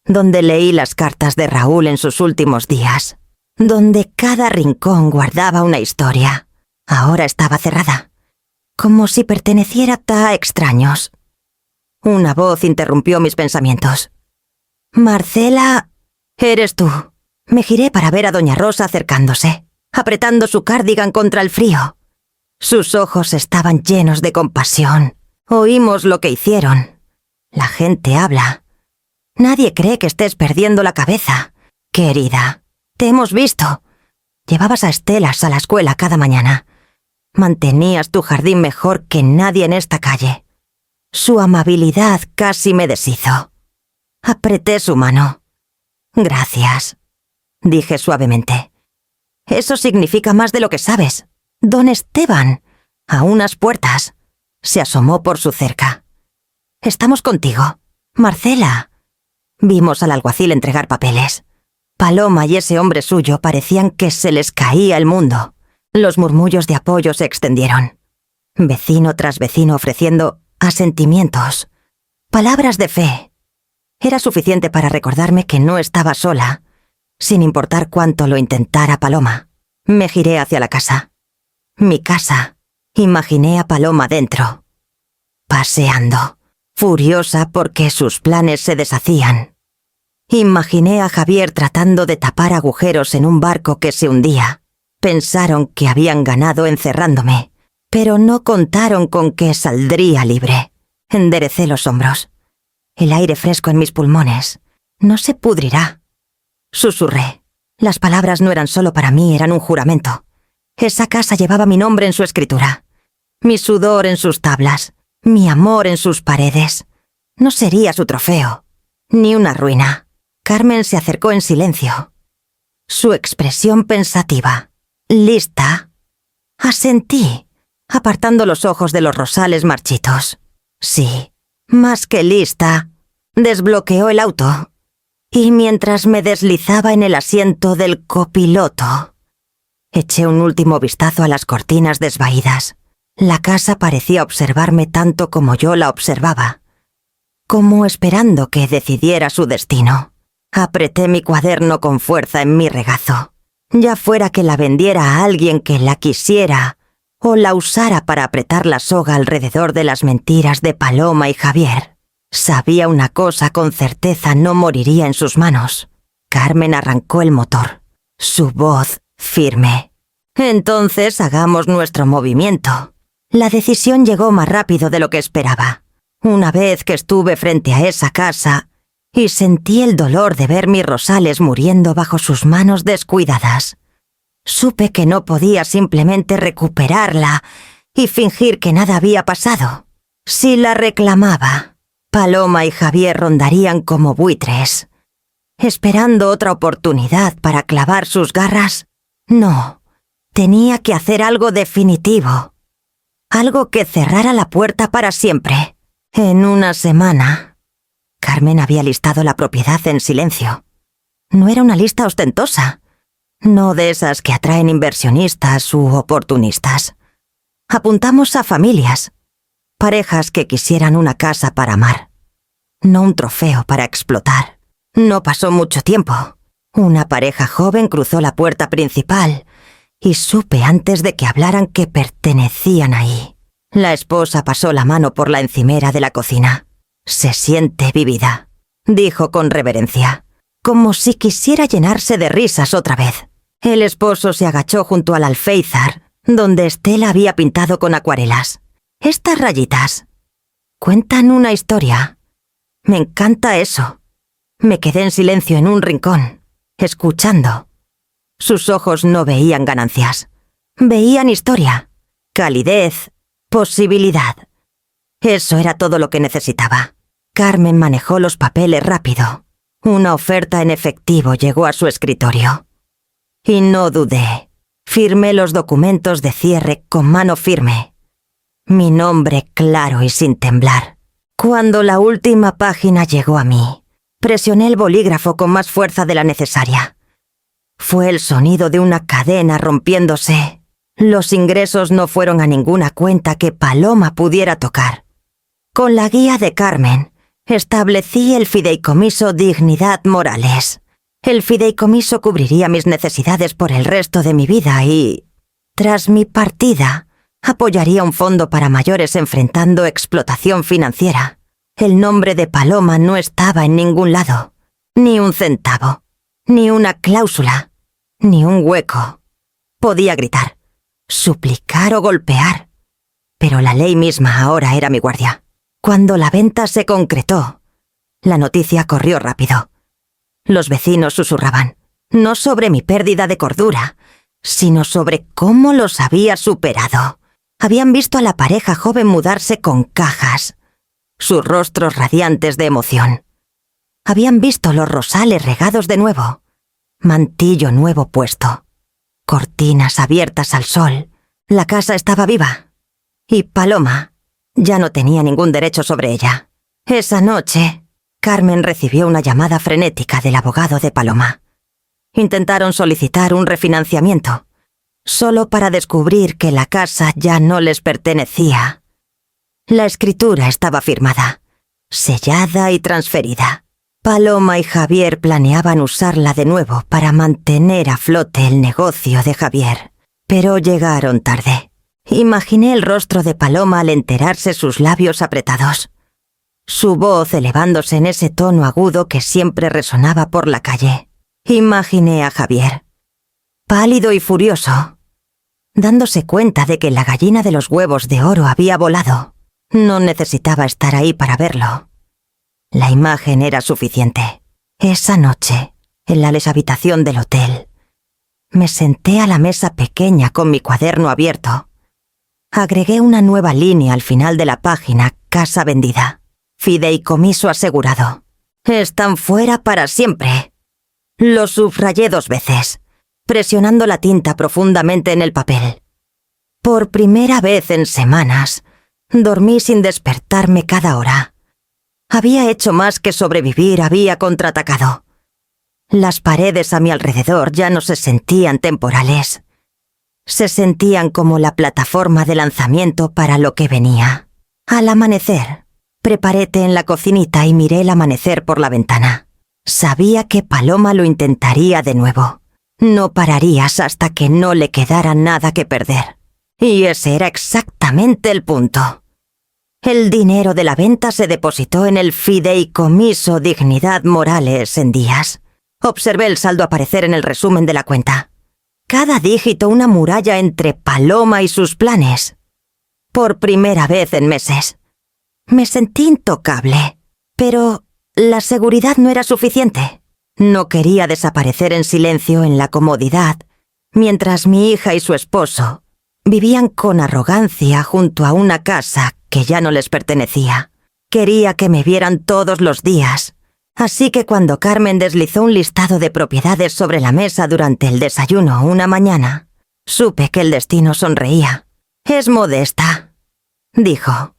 Donde leí las cartas de Raúl en sus últimos días. Donde cada rincón guardaba una historia. Ahora estaba cerrada. Como si perteneciera a extraños. Una voz interrumpió mis pensamientos. «Marcela, eres tú». Me giré para ver a doña Rosa acercándose, apretando su cardigan contra el frío. Sus ojos estaban llenos de compasión. Oímos lo que hicieron. La gente habla. Nadie cree que estés perdiendo la cabeza. Querida, te hemos visto. Llevabas a Estelas a la escuela cada mañana. Mantenías tu jardín mejor que nadie en esta calle. Su amabilidad casi me deshizo. Apreté su mano. «Gracias», dije suavemente. «Eso significa más de lo que sabes. Don Esteban, a unas puertas, se asomó por su cerca. «Estamos contigo. Marcela». Vimos al alguacil entregar papeles. Paloma y ese hombre suyo parecían que se les caía el mundo. Los murmullos de apoyo se extendieron. Vecino tras vecino ofreciendo asentimientos, palabras de fe. Era suficiente para recordarme que no estaba sola, sin importar cuánto lo intentara Paloma. Me giré hacia la casa. Mi casa. Imaginé a Paloma dentro, paseando, furiosa porque sus planes se deshacían. Imaginé a Javier tratando de tapar agujeros en un barco que se hundía. Pensaron que habían ganado encerrándome, pero no contaron con que saldría libre. Enderecé los hombros. El aire fresco en mis pulmones. No se pudrirá. Susurré. Las palabras no eran solo para mí, eran un juramento. Esa casa llevaba mi nombre en su escritura. Mi sudor en sus tablas. Mi amor en sus paredes. No sería su trofeo. Ni una ruina. Carmen se acercó en silencio. Su expresión pensativa. «¿Lista?» Asentí, apartando los ojos de los rosales marchitos. Sí, más que lista. Desbloqueó el auto. Y mientras me deslizaba en el asiento del copiloto, eché un último vistazo a las cortinas desvaídas. La casa parecía observarme tanto como yo la observaba, como esperando que decidiera su destino. Apreté mi cuaderno con fuerza en mi regazo. Ya fuera que la vendiera a alguien que la quisiera o la usara para apretar la soga alrededor de las mentiras de Paloma y Javier. Sabía una cosa con certeza: no moriría en sus manos. Carmen arrancó el motor. Su voz firme. «Entonces hagamos nuestro movimiento». La decisión llegó más rápido de lo que esperaba. Una vez que estuve frente a esa casa y sentí el dolor de ver mis rosales muriendo bajo sus manos descuidadas, supe que no podía simplemente recuperarla y fingir que nada había pasado. Si la reclamaba, Paloma y Javier rondarían como buitres, esperando otra oportunidad para clavar sus garras. No, tenía que hacer algo definitivo. Algo que cerrara la puerta para siempre. En una semana. Carmen había listado la propiedad en silencio. No era una lista ostentosa. No de esas que atraen inversionistas u oportunistas. Apuntamos a familias. Parejas que quisieran una casa para amar. No un trofeo para explotar. No pasó mucho tiempo. Una pareja joven cruzó la puerta principal y supe antes de que hablaran que pertenecían ahí. La esposa pasó la mano por la encimera de la cocina. «Se siente vivida», dijo con reverencia, como si quisiera llenarse de risas otra vez. El esposo se agachó junto al alféizar, donde Estela había pintado con acuarelas. «Estas rayitas cuentan una historia. Me encanta eso». Me quedé en silencio en un rincón, escuchando. Sus ojos no veían ganancias. Veían historia, calidez, posibilidad. Eso era todo lo que necesitaba. Carmen manejó los papeles rápido. Una oferta en efectivo llegó a su escritorio. Y no dudé. Firmé los documentos de cierre con mano firme. Mi nombre claro y sin temblar. Cuando la última página llegó a mí, presioné el bolígrafo con más fuerza de la necesaria. Fue el sonido de una cadena rompiéndose Los ingresos no fueron a ninguna cuenta que Paloma pudiera tocar. Con la guía de Carmen, establecí el fideicomiso Dignidad Morales. El fideicomiso cubriría mis necesidades por el resto de mi vida y, tras mi partida, apoyaría un fondo para mayores enfrentando explotación financiera. El nombre de Paloma no estaba en ningún lado. Ni un centavo, ni una cláusula, ni un hueco. Podía gritar, suplicar o golpear, pero la ley misma ahora era mi guardia. Cuando la venta se concretó, la noticia corrió rápido. Los vecinos susurraban, no sobre mi pérdida de cordura, sino sobre cómo los había superado. Habían visto a la pareja joven mudarse con cajas, sus rostros radiantes de emoción. Habían visto los rosales regados de nuevo, mantillo nuevo puesto, cortinas abiertas al sol. La casa estaba viva. Y Paloma ya no tenía ningún derecho sobre ella. Esa noche, Carmen recibió una llamada frenética del abogado de Paloma. Intentaron solicitar un refinanciamiento, solo para descubrir que la casa ya no les pertenecía. La escritura estaba firmada, sellada y transferida. Paloma y Javier planeaban usarla de nuevo para mantener a flote el negocio de Javier, pero llegaron tarde. Imaginé el rostro de Paloma al enterarse, sus labios apretados, su voz elevándose en ese tono agudo que siempre resonaba por la calle. Imaginé a Javier, pálido y furioso, dándose cuenta de que la gallina de los huevos de oro había volado. No necesitaba estar ahí para verlo. La imagen era suficiente. Esa noche, en la habitación del hotel, me senté a la mesa pequeña con mi cuaderno abierto. Agregué una nueva línea al final de la página, casa vendida, fideicomiso asegurado. Están fuera para siempre. Lo subrayé 2 veces, presionando la tinta profundamente en el papel. Por primera vez en semanas, dormí sin despertarme cada hora. Había hecho más que sobrevivir, había contraatacado. Las paredes a mi alrededor ya no se sentían temporales. Se sentían como la plataforma de lanzamiento para lo que venía. Al amanecer, preparé té en la cocinita y miré el amanecer por la ventana. Sabía que Paloma lo intentaría de nuevo. No pararías hasta que no le quedara nada que perder. Y ese era exactamente el punto. El dinero de la venta se depositó en el fideicomiso Dignidad Morales en días. Observé el saldo aparecer en el resumen de la cuenta. Cada dígito una muralla entre Paloma y sus planes. Por primera vez en meses. Me sentí intocable, pero la seguridad no era suficiente. No quería desaparecer en silencio en la comodidad, mientras mi hija y su esposo vivían con arrogancia junto a una casa que ya no les pertenecía. Quería que me vieran todos los días. Así que cuando Carmen deslizó un listado de propiedades sobre la mesa durante el desayuno una mañana, supe que el destino sonreía. «Es modesta», dijo.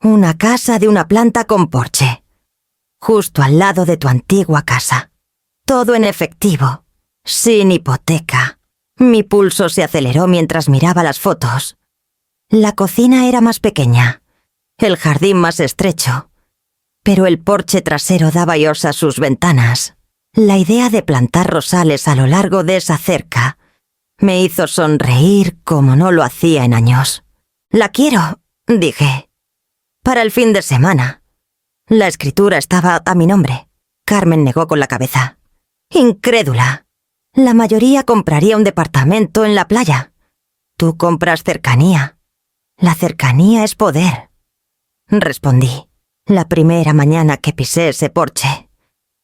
«Una casa de una planta con porche, justo al lado de tu antigua casa. Todo en efectivo, sin hipoteca». Mi pulso se aceleró mientras miraba las fotos. La cocina era más pequeña, el jardín más estrecho, pero el porche trasero daba Dios a sus ventanas. La idea de plantar rosales a lo largo de esa cerca me hizo sonreír como no lo hacía en años. «La quiero», dije, «para el fin de semana». La escritura estaba a mi nombre. Carmen negó con la cabeza. «Incrédula. La mayoría compraría un departamento en la playa. Tú compras cercanía. La cercanía es poder», respondí. La primera mañana que pisé ese porche,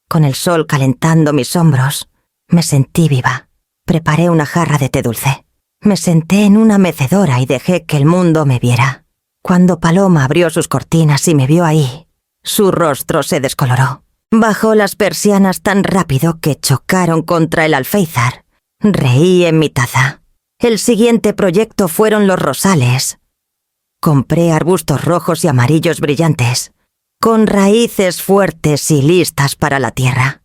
con el sol calentando mis hombros, me sentí viva. Preparé una jarra de té dulce. Me senté en una mecedora y dejé que el mundo me viera. Cuando Paloma abrió sus cortinas y me vio ahí, su rostro se descoloró. Bajó las persianas tan rápido que chocaron contra el alféizar. Reí en mi taza. El siguiente proyecto fueron los rosales. Compré arbustos rojos y amarillos brillantes, con raíces fuertes y listas para la tierra.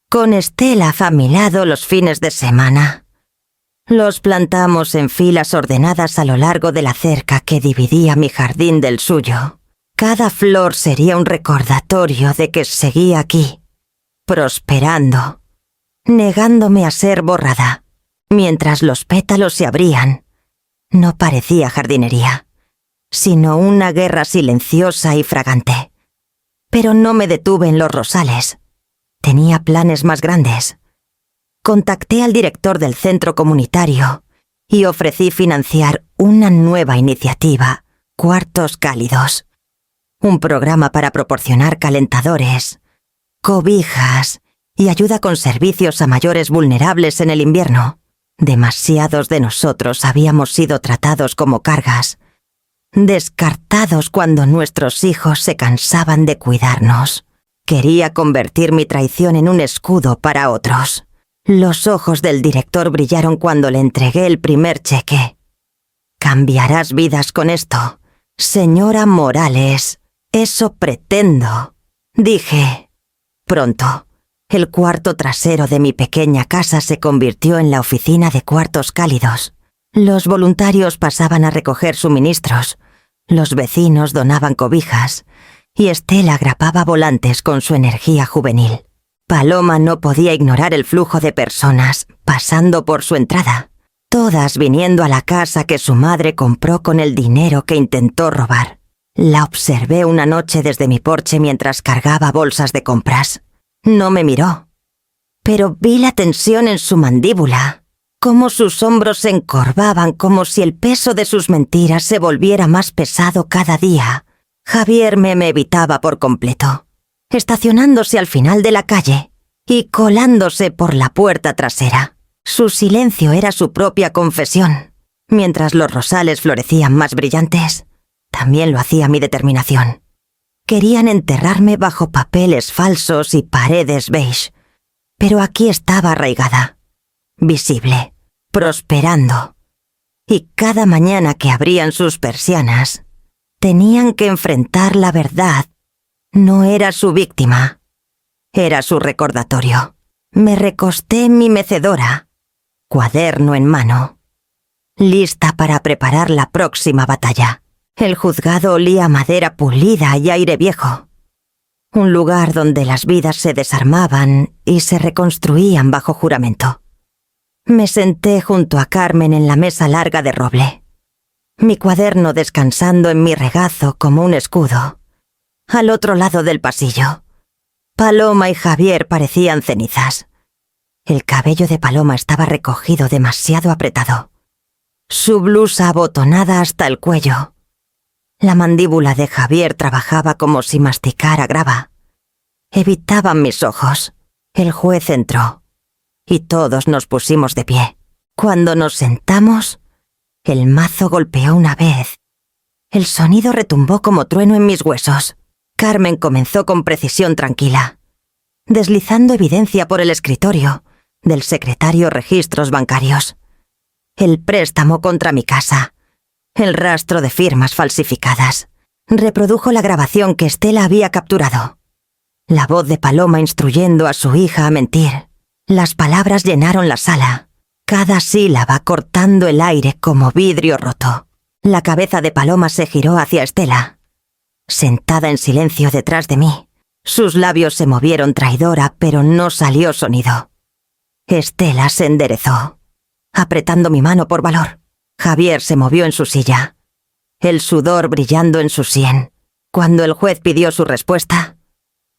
Con Estela a mi lado los fines de semana. Los plantamos en filas ordenadas a lo largo de la cerca que dividía mi jardín del suyo. Cada flor sería un recordatorio de que seguía aquí, prosperando, negándome a ser borrada. Mientras los pétalos se abrían, no parecía jardinería, sino una guerra silenciosa y fragante. Pero no me detuve en los rosales. Tenía planes más grandes. Contacté al director del centro comunitario y ofrecí financiar una nueva iniciativa, Cuartos Cálidos. Un programa para proporcionar calentadores, cobijas y ayuda con servicios a mayores vulnerables en el invierno. Demasiados de nosotros habíamos sido tratados como cargas, descartados cuando nuestros hijos se cansaban de cuidarnos. Quería convertir mi traición en un escudo para otros. Los ojos del director brillaron cuando le entregué el primer cheque. «Cambiarás vidas con esto, señora Morales. Eso pretendo», dije. Pronto, el cuarto trasero de mi pequeña casa se convirtió en la oficina de Cuartos Cálidos. Los voluntarios pasaban a recoger suministros, los vecinos donaban cobijas, y Estela grapaba volantes con su energía juvenil. Paloma no podía ignorar el flujo de personas pasando por su entrada, todas viniendo a la casa que su madre compró con el dinero que intentó robar. La observé una noche desde mi porche mientras cargaba bolsas de compras. No me miró, pero vi la tensión en su mandíbula, cómo sus hombros se encorvaban como si el peso de sus mentiras se volviera más pesado cada día. Javier me evitaba por completo, estacionándose al final de la calle y colándose por la puerta trasera. Su silencio era su propia confesión. Mientras los rosales florecían más brillantes, también lo hacía mi determinación. Querían enterrarme bajo papeles falsos y paredes beige, pero aquí estaba arraigada, visible, prosperando. Y cada mañana que abrían sus persianas, tenían que enfrentar la verdad. No era su víctima, era su recordatorio. Me recosté en mi mecedora, cuaderno en mano, lista para preparar la próxima batalla. El juzgado olía a madera pulida y aire viejo. Un lugar donde las vidas se desarmaban y se reconstruían bajo juramento. Me senté junto a Carmen en la mesa larga de roble, mi cuaderno descansando en mi regazo como un escudo. Al otro lado del pasillo, Paloma y Javier parecían cenizas. El cabello de Paloma estaba recogido demasiado apretado, su blusa abotonada hasta el cuello. La mandíbula de Javier trabajaba como si masticara grava. Evitaban mis ojos. El juez entró, y todos nos pusimos de pie. Cuando nos sentamos, el mazo golpeó una vez. El sonido retumbó como trueno en mis huesos. Carmen comenzó con precisión tranquila, deslizando evidencia por el escritorio del secretario registros bancarios. El préstamo contra mi casa, el rastro de firmas falsificadas. Reprodujo la grabación que Estela había capturado. La voz de Paloma instruyendo a su hija a mentir. Las palabras llenaron la sala, cada sílaba cortando el aire como vidrio roto. La cabeza de Paloma se giró hacia Estela, sentada en silencio detrás de mí. Sus labios se movieron traidora, pero no salió sonido. Estela se enderezó, apretando mi mano por valor. Javier se movió en su silla, el sudor brillando en su sien. Cuando el juez pidió su respuesta,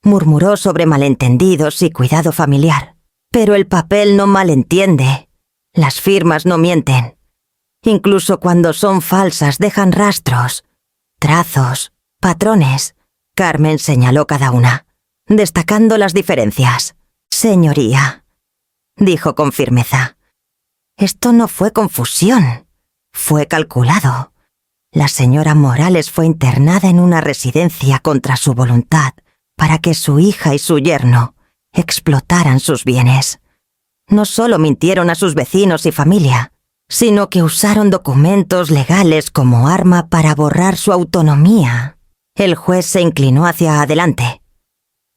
murmuró sobre malentendidos y cuidado familiar. Pero el papel no malentiende, las firmas no mienten. Incluso cuando son falsas dejan rastros, trazos, patrones. Carmen señaló cada una, destacando las diferencias. «Señoría», dijo con firmeza, «esto no fue confusión. Fue calculado. La señora Morales fue internada en una residencia contra su voluntad para que su hija y su yerno explotaran sus bienes. No solo mintieron a sus vecinos y familia, sino que usaron documentos legales como arma para borrar su autonomía». El juez se inclinó hacia adelante,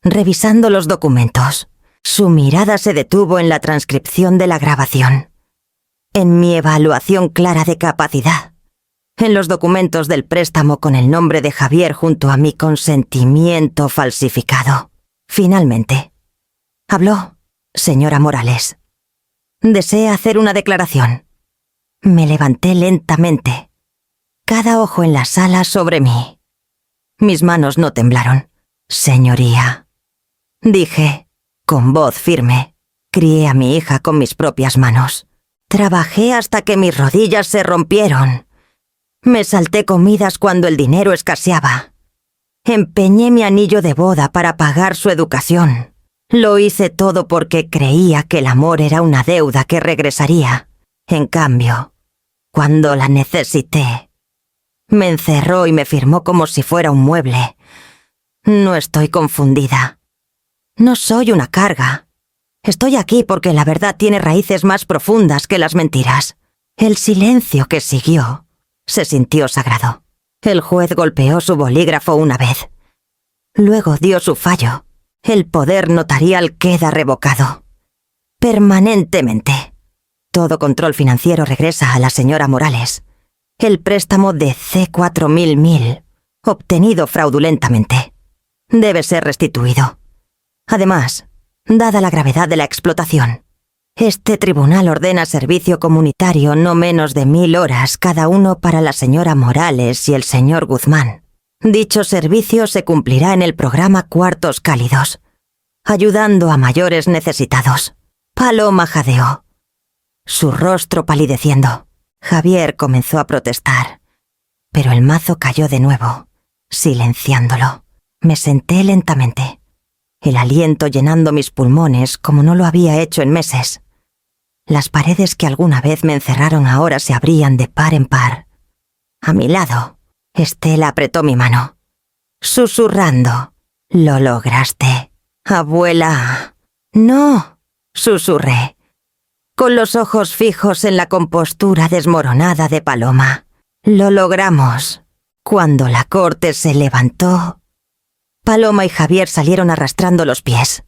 revisando los documentos. Su mirada se detuvo en la transcripción de la grabación. En mi evaluación clara de capacidad. En los documentos del préstamo con el nombre de Javier junto a mi consentimiento falsificado. Finalmente. Habló, señora Morales. Desea hacer una declaración. Me levanté lentamente. Cada ojo en la sala sobre mí. Mis manos no temblaron. Señoría. Dije, con voz firme. Crié a mi hija con mis propias manos. Trabajé hasta que mis rodillas se rompieron. Me salté comidas cuando el dinero escaseaba. Empeñé mi anillo de boda para pagar su educación. Lo hice todo porque creía que el amor era una deuda que regresaría. En cambio, cuando la necesité, me encerró y me firmó como si fuera un mueble. No estoy confundida. No soy una carga. Estoy aquí porque la verdad tiene raíces más profundas que las mentiras. El silencio que siguió se sintió sagrado. El juez golpeó su bolígrafo una vez. Luego dio su fallo. El poder notarial queda revocado. Permanentemente. Todo control financiero regresa a la señora Morales. El préstamo de C4000, obtenido fraudulentamente, debe ser restituido. Además, dada la gravedad de la explotación, este tribunal ordena servicio comunitario no menos de 1000 horas cada uno para la señora Morales y el señor Guzmán. Dicho servicio se cumplirá en el programa Cuartos Cálidos, ayudando a mayores necesitados. Paloma jadeó, su rostro palideciendo. Javier comenzó a protestar, pero el mazo cayó de nuevo, silenciándolo. Me senté lentamente, el aliento llenando mis pulmones como no lo había hecho en meses. Las paredes que alguna vez me encerraron ahora se abrían de par en par. A mi lado, Estela apretó mi mano, susurrando. «Lo lograste, abuela». «No», susurré, con los ojos fijos en la compostura desmoronada de Paloma. «Lo logramos». Cuando la corte se levantó, Paloma y Javier salieron arrastrando los pies.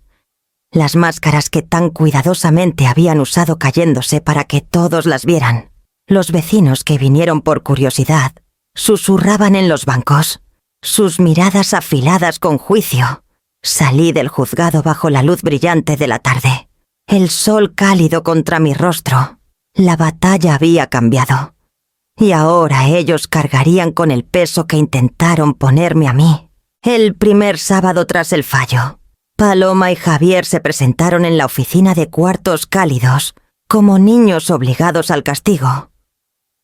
Las máscaras que tan cuidadosamente habían usado cayéndose para que todos las vieran. Los vecinos que vinieron por curiosidad susurraban en los bancos, sus miradas afiladas con juicio. Salí del juzgado bajo la luz brillante de la tarde. El sol cálido contra mi rostro. La batalla había cambiado. Y ahora ellos cargarían con el peso que intentaron ponerme a mí. El primer sábado tras el fallo, Paloma y Javier se presentaron en la oficina de Cuartos Cálidos como niños obligados al castigo.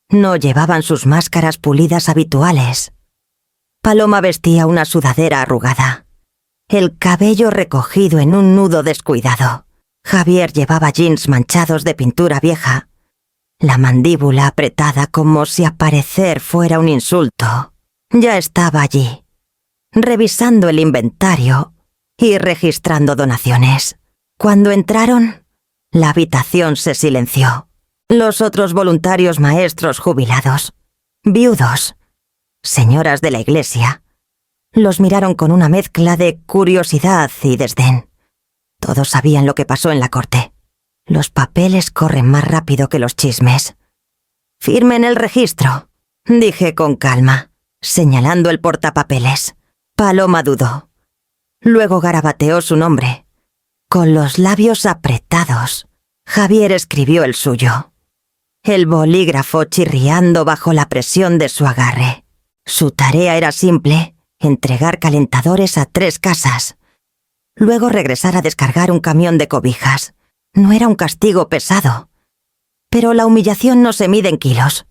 No llevaban sus máscaras pulidas habituales. Paloma vestía una sudadera arrugada, el cabello recogido en un nudo descuidado. Javier llevaba jeans manchados de pintura vieja, la mandíbula apretada como si aparecer fuera un insulto. Ya estaba allí, revisando el inventario y registrando donaciones. Cuando entraron, la habitación se silenció. Los otros voluntarios maestros jubilados, viudos, señoras de la iglesia, los miraron con una mezcla de curiosidad y desdén. Todos sabían lo que pasó en la corte. Los papeles corren más rápido que los chismes. «Firmen el registro», dije con calma, señalando el portapapeles. Paloma dudó. Luego garabateó su nombre. Con los labios apretados, Javier escribió el suyo. El bolígrafo chirriando bajo la presión de su agarre. Su tarea era simple: entregar calentadores a 3 casas. Luego regresar a descargar un camión de cobijas. No era un castigo pesado. Pero la humillación no se mide en kilos.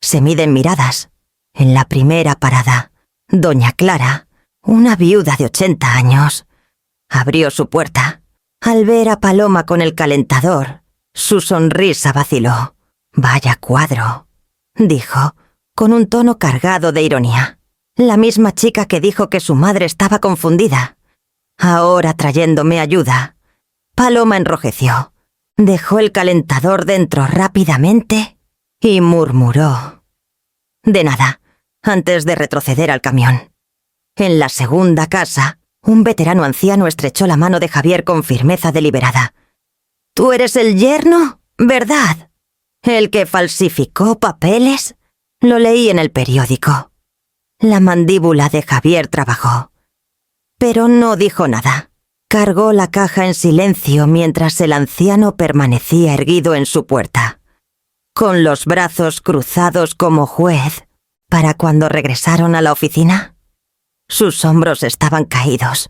Se mide en miradas. En la primera parada, doña Clara, una viuda de 80 años, abrió su puerta. Al ver a Paloma con el calentador, su sonrisa vaciló. «Vaya cuadro», dijo, con un tono cargado de ironía. La misma chica que dijo que su madre estaba confundida. Ahora trayéndome ayuda. Paloma enrojeció, dejó el calentador dentro rápidamente y murmuró: «De nada», antes de retroceder al camión. En la segunda casa, un veterano anciano estrechó la mano de Javier con firmeza deliberada. «Tú eres el yerno, ¿verdad?». ¿El que falsificó papeles? Lo leí en el periódico. La mandíbula de Javier trabajó, pero no dijo nada. Cargó la caja en silencio mientras el anciano permanecía erguido en su puerta, con los brazos cruzados como juez. Para cuando regresaron a la oficina, sus hombros estaban caídos.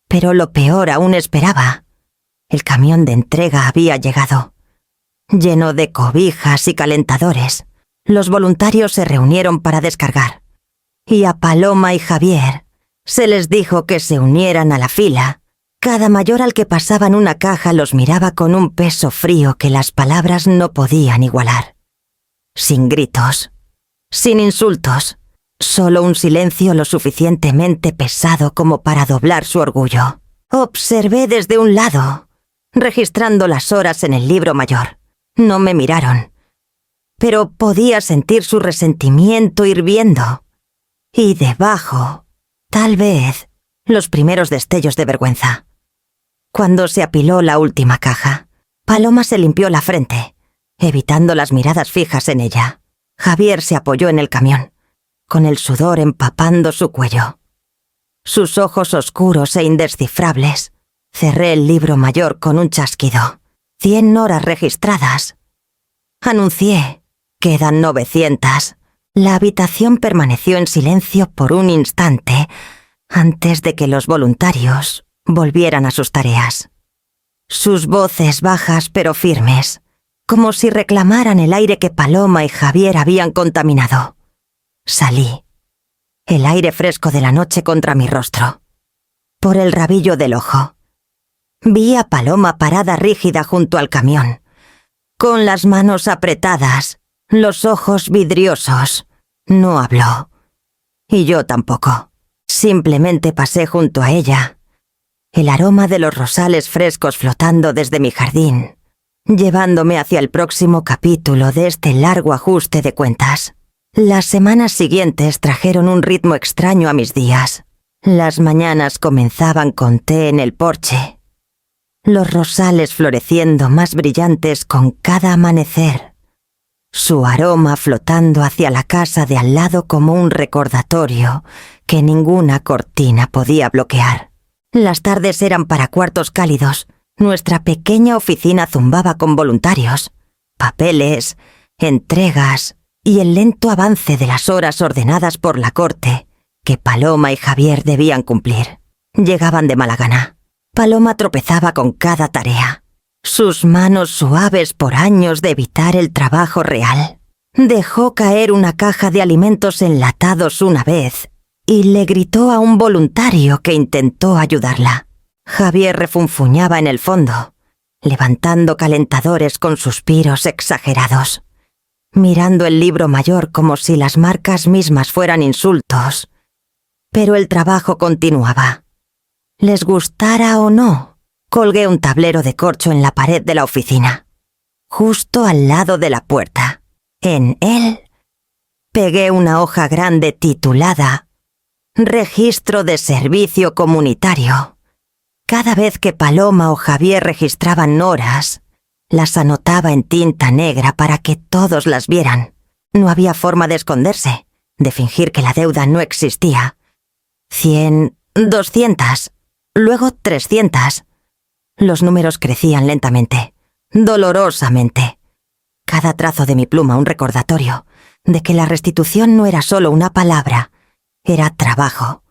Pero lo peor aún esperaba. El camión de entrega había llegado, lleno de cobijas y calentadores. Los voluntarios se reunieron para descargar, y a Paloma y Javier se les dijo que se unieran a la fila. Cada mayor al que pasaban una caja los miraba con un peso frío que las palabras no podían igualar. Sin gritos, sin insultos, solo un silencio lo suficientemente pesado como para doblar su orgullo. Observé desde un lado, registrando las horas en el libro mayor. No me miraron, pero podía sentir su resentimiento hirviendo. Y debajo, tal vez, los primeros destellos de vergüenza. Cuando se apiló la última caja, Paloma se limpió la frente, evitando las miradas fijas en ella. Javier se apoyó en el camión, con el sudor empapando su cuello. Sus ojos oscuros e indescifrables. Cerré el libro mayor con un chasquido. 100 horas registradas. Anuncié. Quedan 900. La habitación permaneció en silencio por un instante antes de que los voluntarios volvieran a sus tareas. Sus voces bajas pero firmes, como si reclamaran el aire que Paloma y Javier habían contaminado. Salí. El aire fresco de la noche contra mi rostro. Por el rabillo del ojo. Vi a Paloma parada rígida junto al camión, con las manos apretadas, los ojos vidriosos. No habló. Y yo tampoco. Simplemente pasé junto a ella, el aroma de los rosales frescos flotando desde mi jardín, llevándome hacia el próximo capítulo de este largo ajuste de cuentas. Las semanas siguientes trajeron un ritmo extraño a mis días. Las mañanas comenzaban con té en el porche, los rosales floreciendo más brillantes con cada amanecer, su aroma flotando hacia la casa de al lado como un recordatorio que ninguna cortina podía bloquear. Las tardes eran para cuartos cálidos. Nuestra pequeña oficina zumbaba con voluntarios, papeles, entregas y el lento avance de las horas ordenadas por la corte que Paloma y Javier debían cumplir. Llegaban de mala gana. Paloma tropezaba con cada tarea, sus manos suaves por años de evitar el trabajo real. Dejó caer una caja de alimentos enlatados una vez y le gritó a un voluntario que intentó ayudarla. Javier refunfuñaba en el fondo, levantando calentadores con suspiros exagerados, mirando el libro mayor como si las marcas mismas fueran insultos. Pero el trabajo continuaba. Les gustara o no, colgué un tablero de corcho en la pared de la oficina, justo al lado de la puerta. En él, pegué una hoja grande titulada Registro de Servicio Comunitario. Cada vez que Paloma o Javier registraban horas, las anotaba en tinta negra para que todos las vieran. No había forma de esconderse, de fingir que la deuda no existía. 100, 200, luego 300. Los números crecían lentamente, dolorosamente. Cada trazo de mi pluma un recordatorio de que la restitución no era solo una palabra, era trabajo,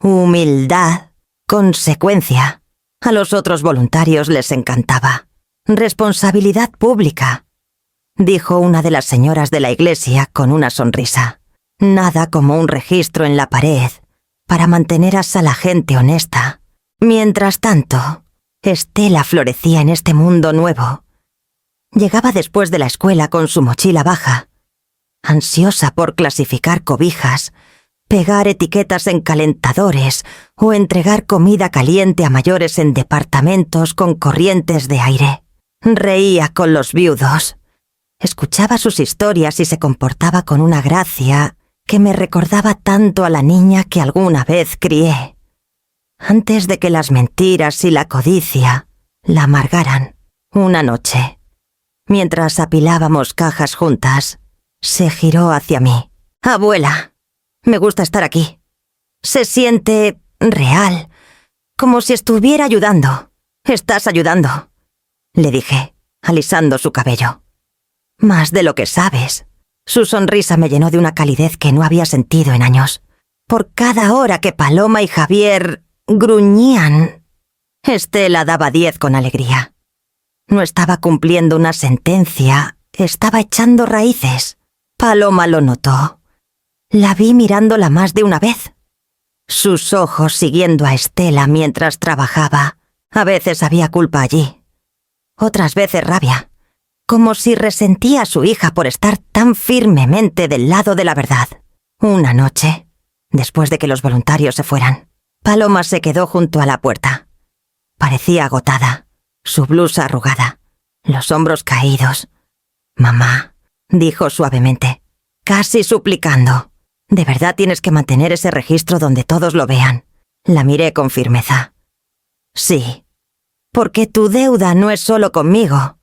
humildad, consecuencia. A los otros voluntarios les encantaba. Responsabilidad pública, dijo una de las señoras de la iglesia con una sonrisa. Nada como un registro en la pared para mantener a la gente honesta. Mientras tanto, Estela florecía en este mundo nuevo. Llegaba después de la escuela con su mochila baja, ansiosa por clasificar cobijas, pegar etiquetas en calentadores o entregar comida caliente a mayores en departamentos con corrientes de aire. Reía con los viudos, escuchaba sus historias y se comportaba con una gracia que me recordaba tanto a la niña que alguna vez crié, antes de que las mentiras y la codicia la amargaran. Una noche, Mientras apilábamos cajas juntas, se giró hacia mí. «Abuela, me gusta estar aquí. Se siente real, como si estuviera ayudando. Estás ayudando», le dije, alisando su cabello. «Más de lo que sabes». Su sonrisa me llenó de una calidez que no había sentido en años. Por cada hora que Paloma y Javier gruñían, Estela daba 10 con alegría. No estaba cumpliendo una sentencia, estaba echando raíces. Paloma lo notó. La vi mirándola más de una vez. Sus ojos siguiendo a Estela mientras trabajaba. A veces había culpa allí. Otras veces rabia. Como si resentía a su hija por estar tan firmemente del lado de la verdad. Una noche, después de que los voluntarios se fueran, Paloma se quedó junto a la puerta. Parecía agotada, su blusa arrugada, los hombros caídos. «Mamá», dijo suavemente, casi suplicando, «¿de verdad tienes que mantener ese registro donde todos lo vean?» La miré con firmeza. «Sí, porque tu deuda no es solo conmigo.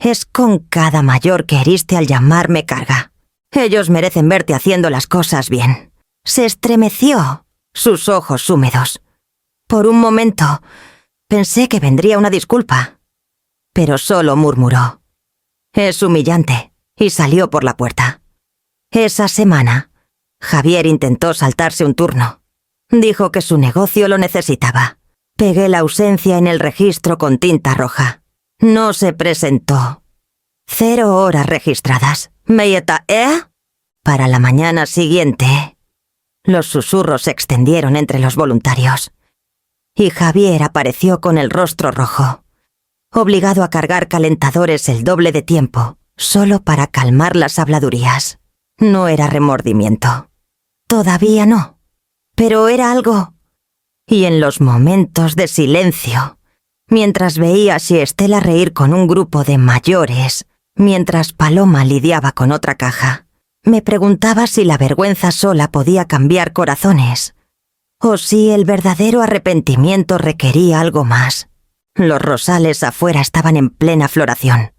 Es con cada mayor que heriste al llamarme carga. Ellos merecen verte haciendo las cosas bien». Se estremeció, sus ojos húmedos. Por un momento, pensé que vendría una disculpa, pero solo murmuró. «Es humillante», y salió por la puerta. Esa semana, Javier intentó saltarse un turno. Dijo que su negocio lo necesitaba. Pegué la ausencia en el registro con tinta roja. No se presentó. 0 horas registradas. «Meieta, Para la mañana siguiente, los susurros se extendieron entre los voluntarios. Y Javier apareció con el rostro rojo, obligado a cargar calentadores el doble de tiempo, solo para calmar las habladurías. No era remordimiento. Todavía no. Pero era algo. Y en los momentos de silencio, mientras veía a Estela reír con un grupo de mayores, mientras Paloma lidiaba con otra caja, me preguntaba si la vergüenza sola podía cambiar corazones, o si el verdadero arrepentimiento requería algo más. Los rosales afuera estaban en plena floración.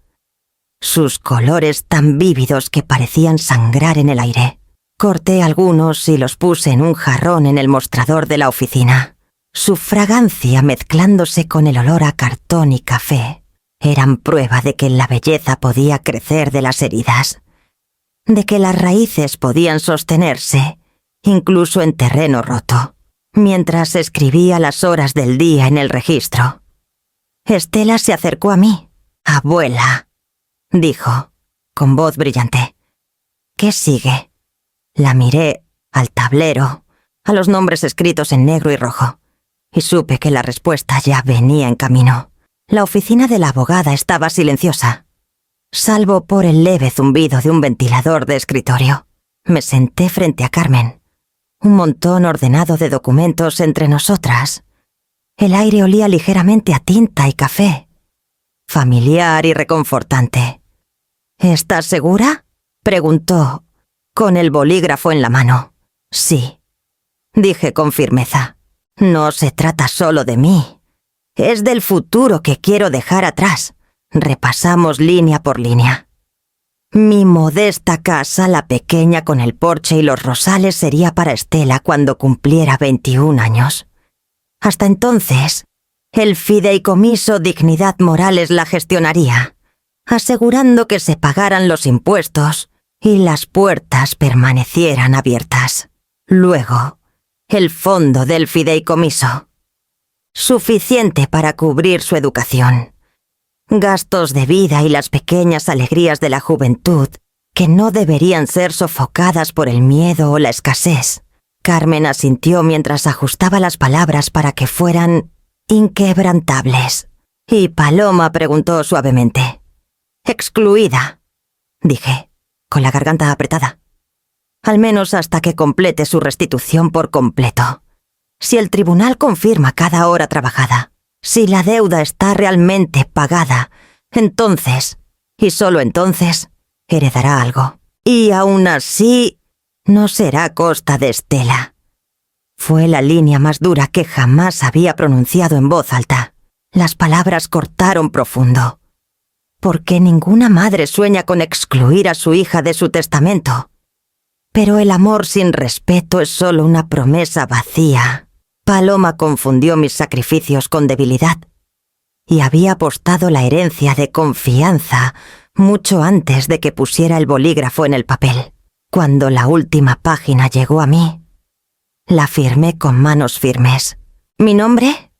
Sus colores tan vívidos que parecían sangrar en el aire. Corté algunos y los puse en un jarrón en el mostrador de la oficina. Su fragancia mezclándose con el olor a cartón y café eran prueba de que la belleza podía crecer de las heridas, de que las raíces podían sostenerse, incluso en terreno roto. Mientras escribía las horas del día en el registro, Estela se acercó a mí. «Abuela», dijo, con voz brillante. «¿Qué sigue?» La miré al tablero, a los nombres escritos en negro y rojo, y supe que la respuesta ya venía en camino. La oficina de la abogada estaba silenciosa, salvo por el leve zumbido de un ventilador de escritorio. Me senté frente a Carmen. Un montón ordenado de documentos entre nosotras. El aire olía ligeramente a tinta y café. Familiar y reconfortante. «¿Estás segura?», preguntó, con el bolígrafo en la mano. «Sí», dije con firmeza. «No se trata solo de mí. Es del futuro que quiero dejar atrás». Repasamos línea por línea. Mi modesta casa, la pequeña con el porche y los rosales, sería para Estela cuando cumpliera 21 años. Hasta entonces, el fideicomiso Dignidad Morales la gestionaría, asegurando que se pagaran los impuestos y las puertas permanecieran abiertas. Luego, el fondo del fideicomiso. Suficiente para cubrir su educación, gastos de vida y las pequeñas alegrías de la juventud que no deberían ser sofocadas por el miedo o la escasez. Carmen asintió mientras ajustaba las palabras para que fueran inquebrantables. Y Paloma preguntó suavemente. «Excluida», dije, con la garganta apretada. «Al menos hasta que complete su restitución por completo. Si el tribunal confirma cada hora trabajada, si la deuda está realmente pagada, entonces, y solo entonces, heredará algo. Y aún así, no será a costa de Estela». Fue la línea más dura que jamás había pronunciado en voz alta. Las palabras cortaron profundo. porque ninguna madre sueña con excluir a su hija de su testamento. Pero el amor sin respeto es solo una promesa vacía. Paloma confundió mis sacrificios con debilidad y había apostado la herencia de confianza mucho antes de que pusiera el bolígrafo en el papel. Cuando la última página llegó a mí, la firmé con manos firmes. ¿Mi nombre?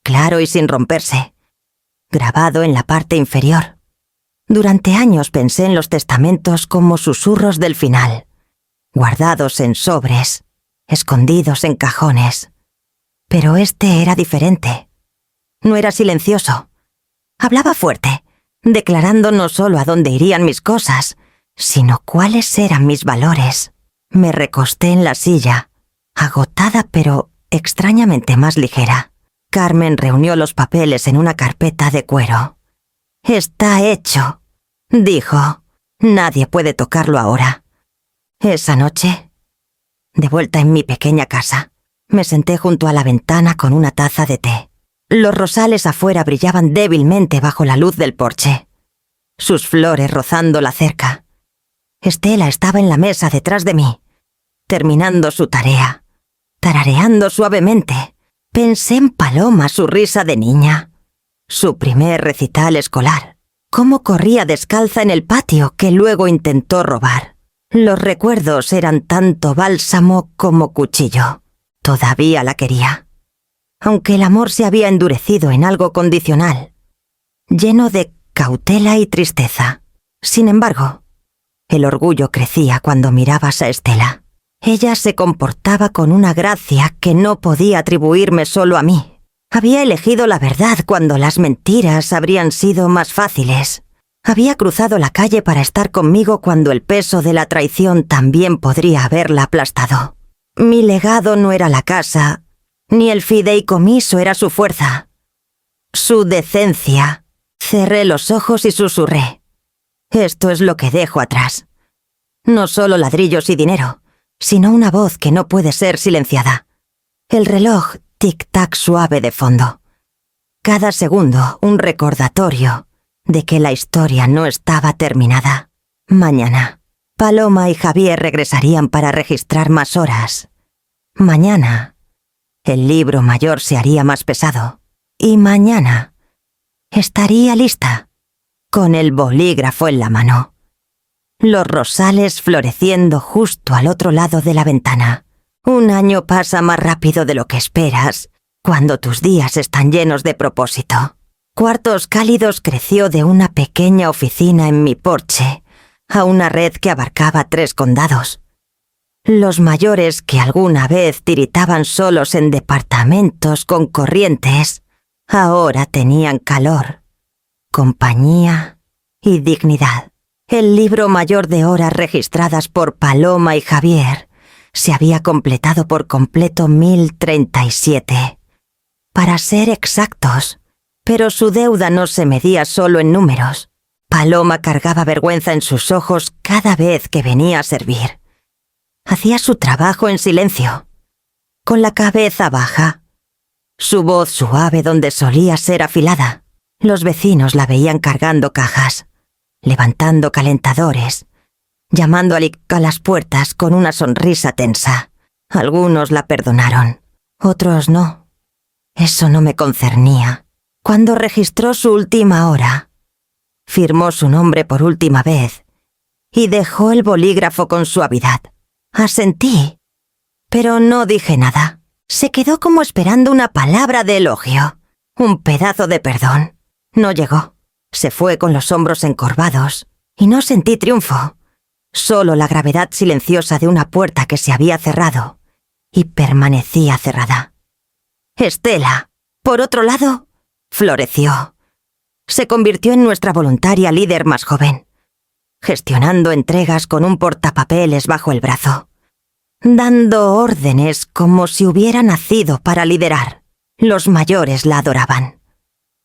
Claro y sin romperse, grabado en la parte inferior. Durante años pensé en los testamentos como susurros del final, guardados en sobres, escondidos en cajones. Pero este era diferente. No era silencioso. Hablaba fuerte, declarando no solo a dónde irían mis cosas, sino cuáles eran mis valores. Me recosté en la silla, agotada pero extrañamente más ligera. Carmen reunió los papeles en una carpeta de cuero. «Está hecho», dijo. «Nadie puede tocarlo ahora». Esa noche, de vuelta en mi pequeña casa, me senté junto a la ventana con una taza de té. Los rosales afuera brillaban débilmente bajo la luz del porche, sus flores rozando la cerca. Estela estaba en la mesa detrás de mí, terminando su tarea, tarareando suavemente. Pensé en Paloma, su risa de niña, su primer recital escolar, cómo corría descalza en el patio que luego intentó robar. Los recuerdos eran tanto bálsamo como cuchillo. Todavía la quería, aunque el amor se había endurecido en algo condicional, lleno de cautela y tristeza. Sin embargo, el orgullo crecía cuando mirabas a Estela. Ella se comportaba con una gracia que no podía atribuirme solo a mí. Había elegido la verdad cuando las mentiras habrían sido más fáciles. Había cruzado la calle para estar conmigo cuando el peso de la traición también podría haberla aplastado. Mi legado no era la casa, ni el fideicomiso era su fuerza. Su decencia. Cerré los ojos y susurré. Esto es lo que dejo atrás. No solo ladrillos y dinero, sino una voz que no puede ser silenciada. El reloj tic-tac suave de fondo. Cada segundo un recordatorio de que la historia no estaba terminada. Mañana, Paloma y Javier regresarían para registrar más horas. Mañana, el libro mayor se haría más pesado. Y mañana, estaría lista, con el bolígrafo en la mano. Los rosales floreciendo justo al otro lado de la ventana. Un año pasa más rápido de lo que esperas, cuando tus días están llenos de propósito. Cuartos Cálidos creció de una pequeña oficina en mi porche a una red que abarcaba 3 condados. Los mayores que alguna vez tiritaban solos en departamentos con corrientes, ahora tenían calor, compañía y dignidad. El libro mayor de horas registradas por Paloma y Javier se había completado por completo 1037. Para ser exactos, pero su deuda no se medía solo en números. Paloma cargaba vergüenza en sus ojos cada vez que venía a servir. Hacía su trabajo en silencio, con la cabeza baja, su voz suave donde solía ser afilada. Los vecinos la veían cargando cajas, levantando calentadores, llamando a las puertas con una sonrisa tensa. Algunos la perdonaron, otros no. Eso no me concernía. Cuando registró su última hora, firmó su nombre por última vez y dejó el bolígrafo con suavidad. Asentí, pero no dije nada. Se quedó como esperando una palabra de elogio, un pedazo de perdón. No llegó. Se fue con los hombros encorvados y no sentí triunfo, solo la gravedad silenciosa de una puerta que se había cerrado y permanecía cerrada. Estela, por otro lado, floreció. Se convirtió en nuestra voluntaria líder más joven, gestionando entregas con un portapapeles bajo el brazo, dando órdenes como si hubiera nacido para liderar. Los mayores la adoraban.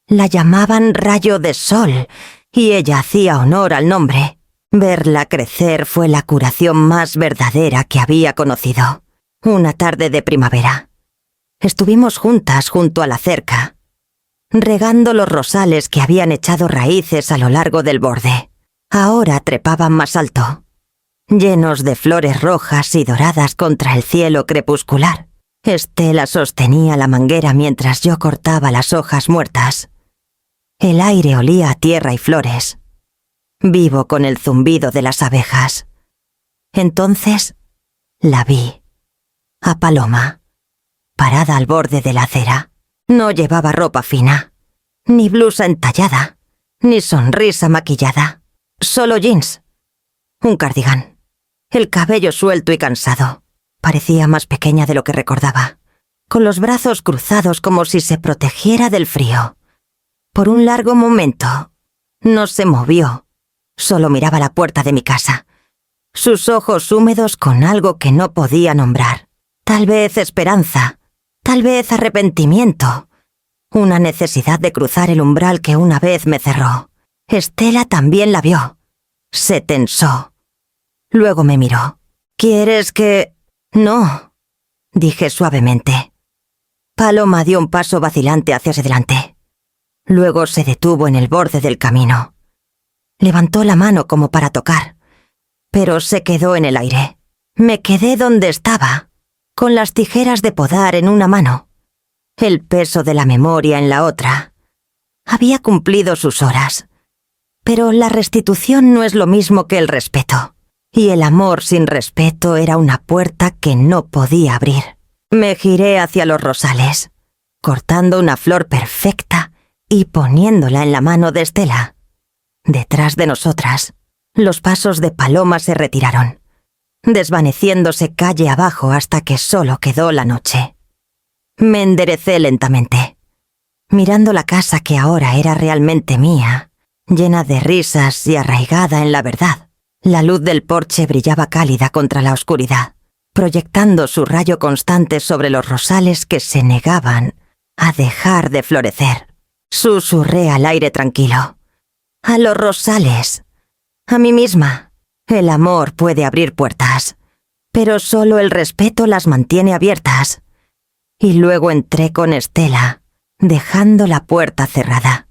La llamaban Rayo de Sol, y ella hacía honor al nombre. Verla crecer fue la curación más verdadera que había conocido. Una tarde de primavera. Estuvimos juntas junto a la cerca, regando los rosales que habían echado raíces a lo largo del borde. Ahora trepaban más alto, llenos de flores rojas y doradas contra el cielo crepuscular. Estela sostenía la manguera mientras yo cortaba las hojas muertas. El aire olía a tierra y flores, vivo con el zumbido de las abejas. Entonces la vi, a Paloma, parada al borde de la acera. No llevaba ropa fina, ni blusa entallada, ni sonrisa maquillada. Solo jeans, un cardigán, el cabello suelto y cansado. Parecía más pequeña de lo que recordaba, con los brazos cruzados como si se protegiera del frío. Por un largo momento, no se movió, solo miraba la puerta de mi casa, sus ojos húmedos con algo que no podía nombrar. Tal vez esperanza, tal vez arrepentimiento, una necesidad de cruzar el umbral que una vez me cerró. Estela también la vio. Se tensó. Luego me miró. ¿Quieres que...? No, dije suavemente. Paloma dio un paso vacilante hacia adelante. Luego se detuvo en el borde del camino. Levantó la mano como para tocar, pero se quedó en el aire. Me quedé donde estaba, con las tijeras de podar en una mano, el peso de la memoria en la otra. Había cumplido sus horas, pero la restitución no es lo mismo que el respeto. Y el amor sin respeto era una puerta que no podía abrir. Me giré hacia los rosales, cortando una flor perfecta y poniéndola en la mano de Estela. Detrás de nosotras, los pasos de Paloma se retiraron, desvaneciéndose calle abajo hasta que solo quedó la noche. Me enderecé lentamente, mirando la casa que ahora era realmente mía, llena de risas y arraigada en la verdad. La luz del porche brillaba cálida contra la oscuridad, proyectando su rayo constante sobre los rosales que se negaban a dejar de florecer. Susurré al aire tranquilo. A los rosales. A mí misma. El amor puede abrir puertas, pero solo el respeto las mantiene abiertas. Y luego entré con Estela, dejando la puerta cerrada.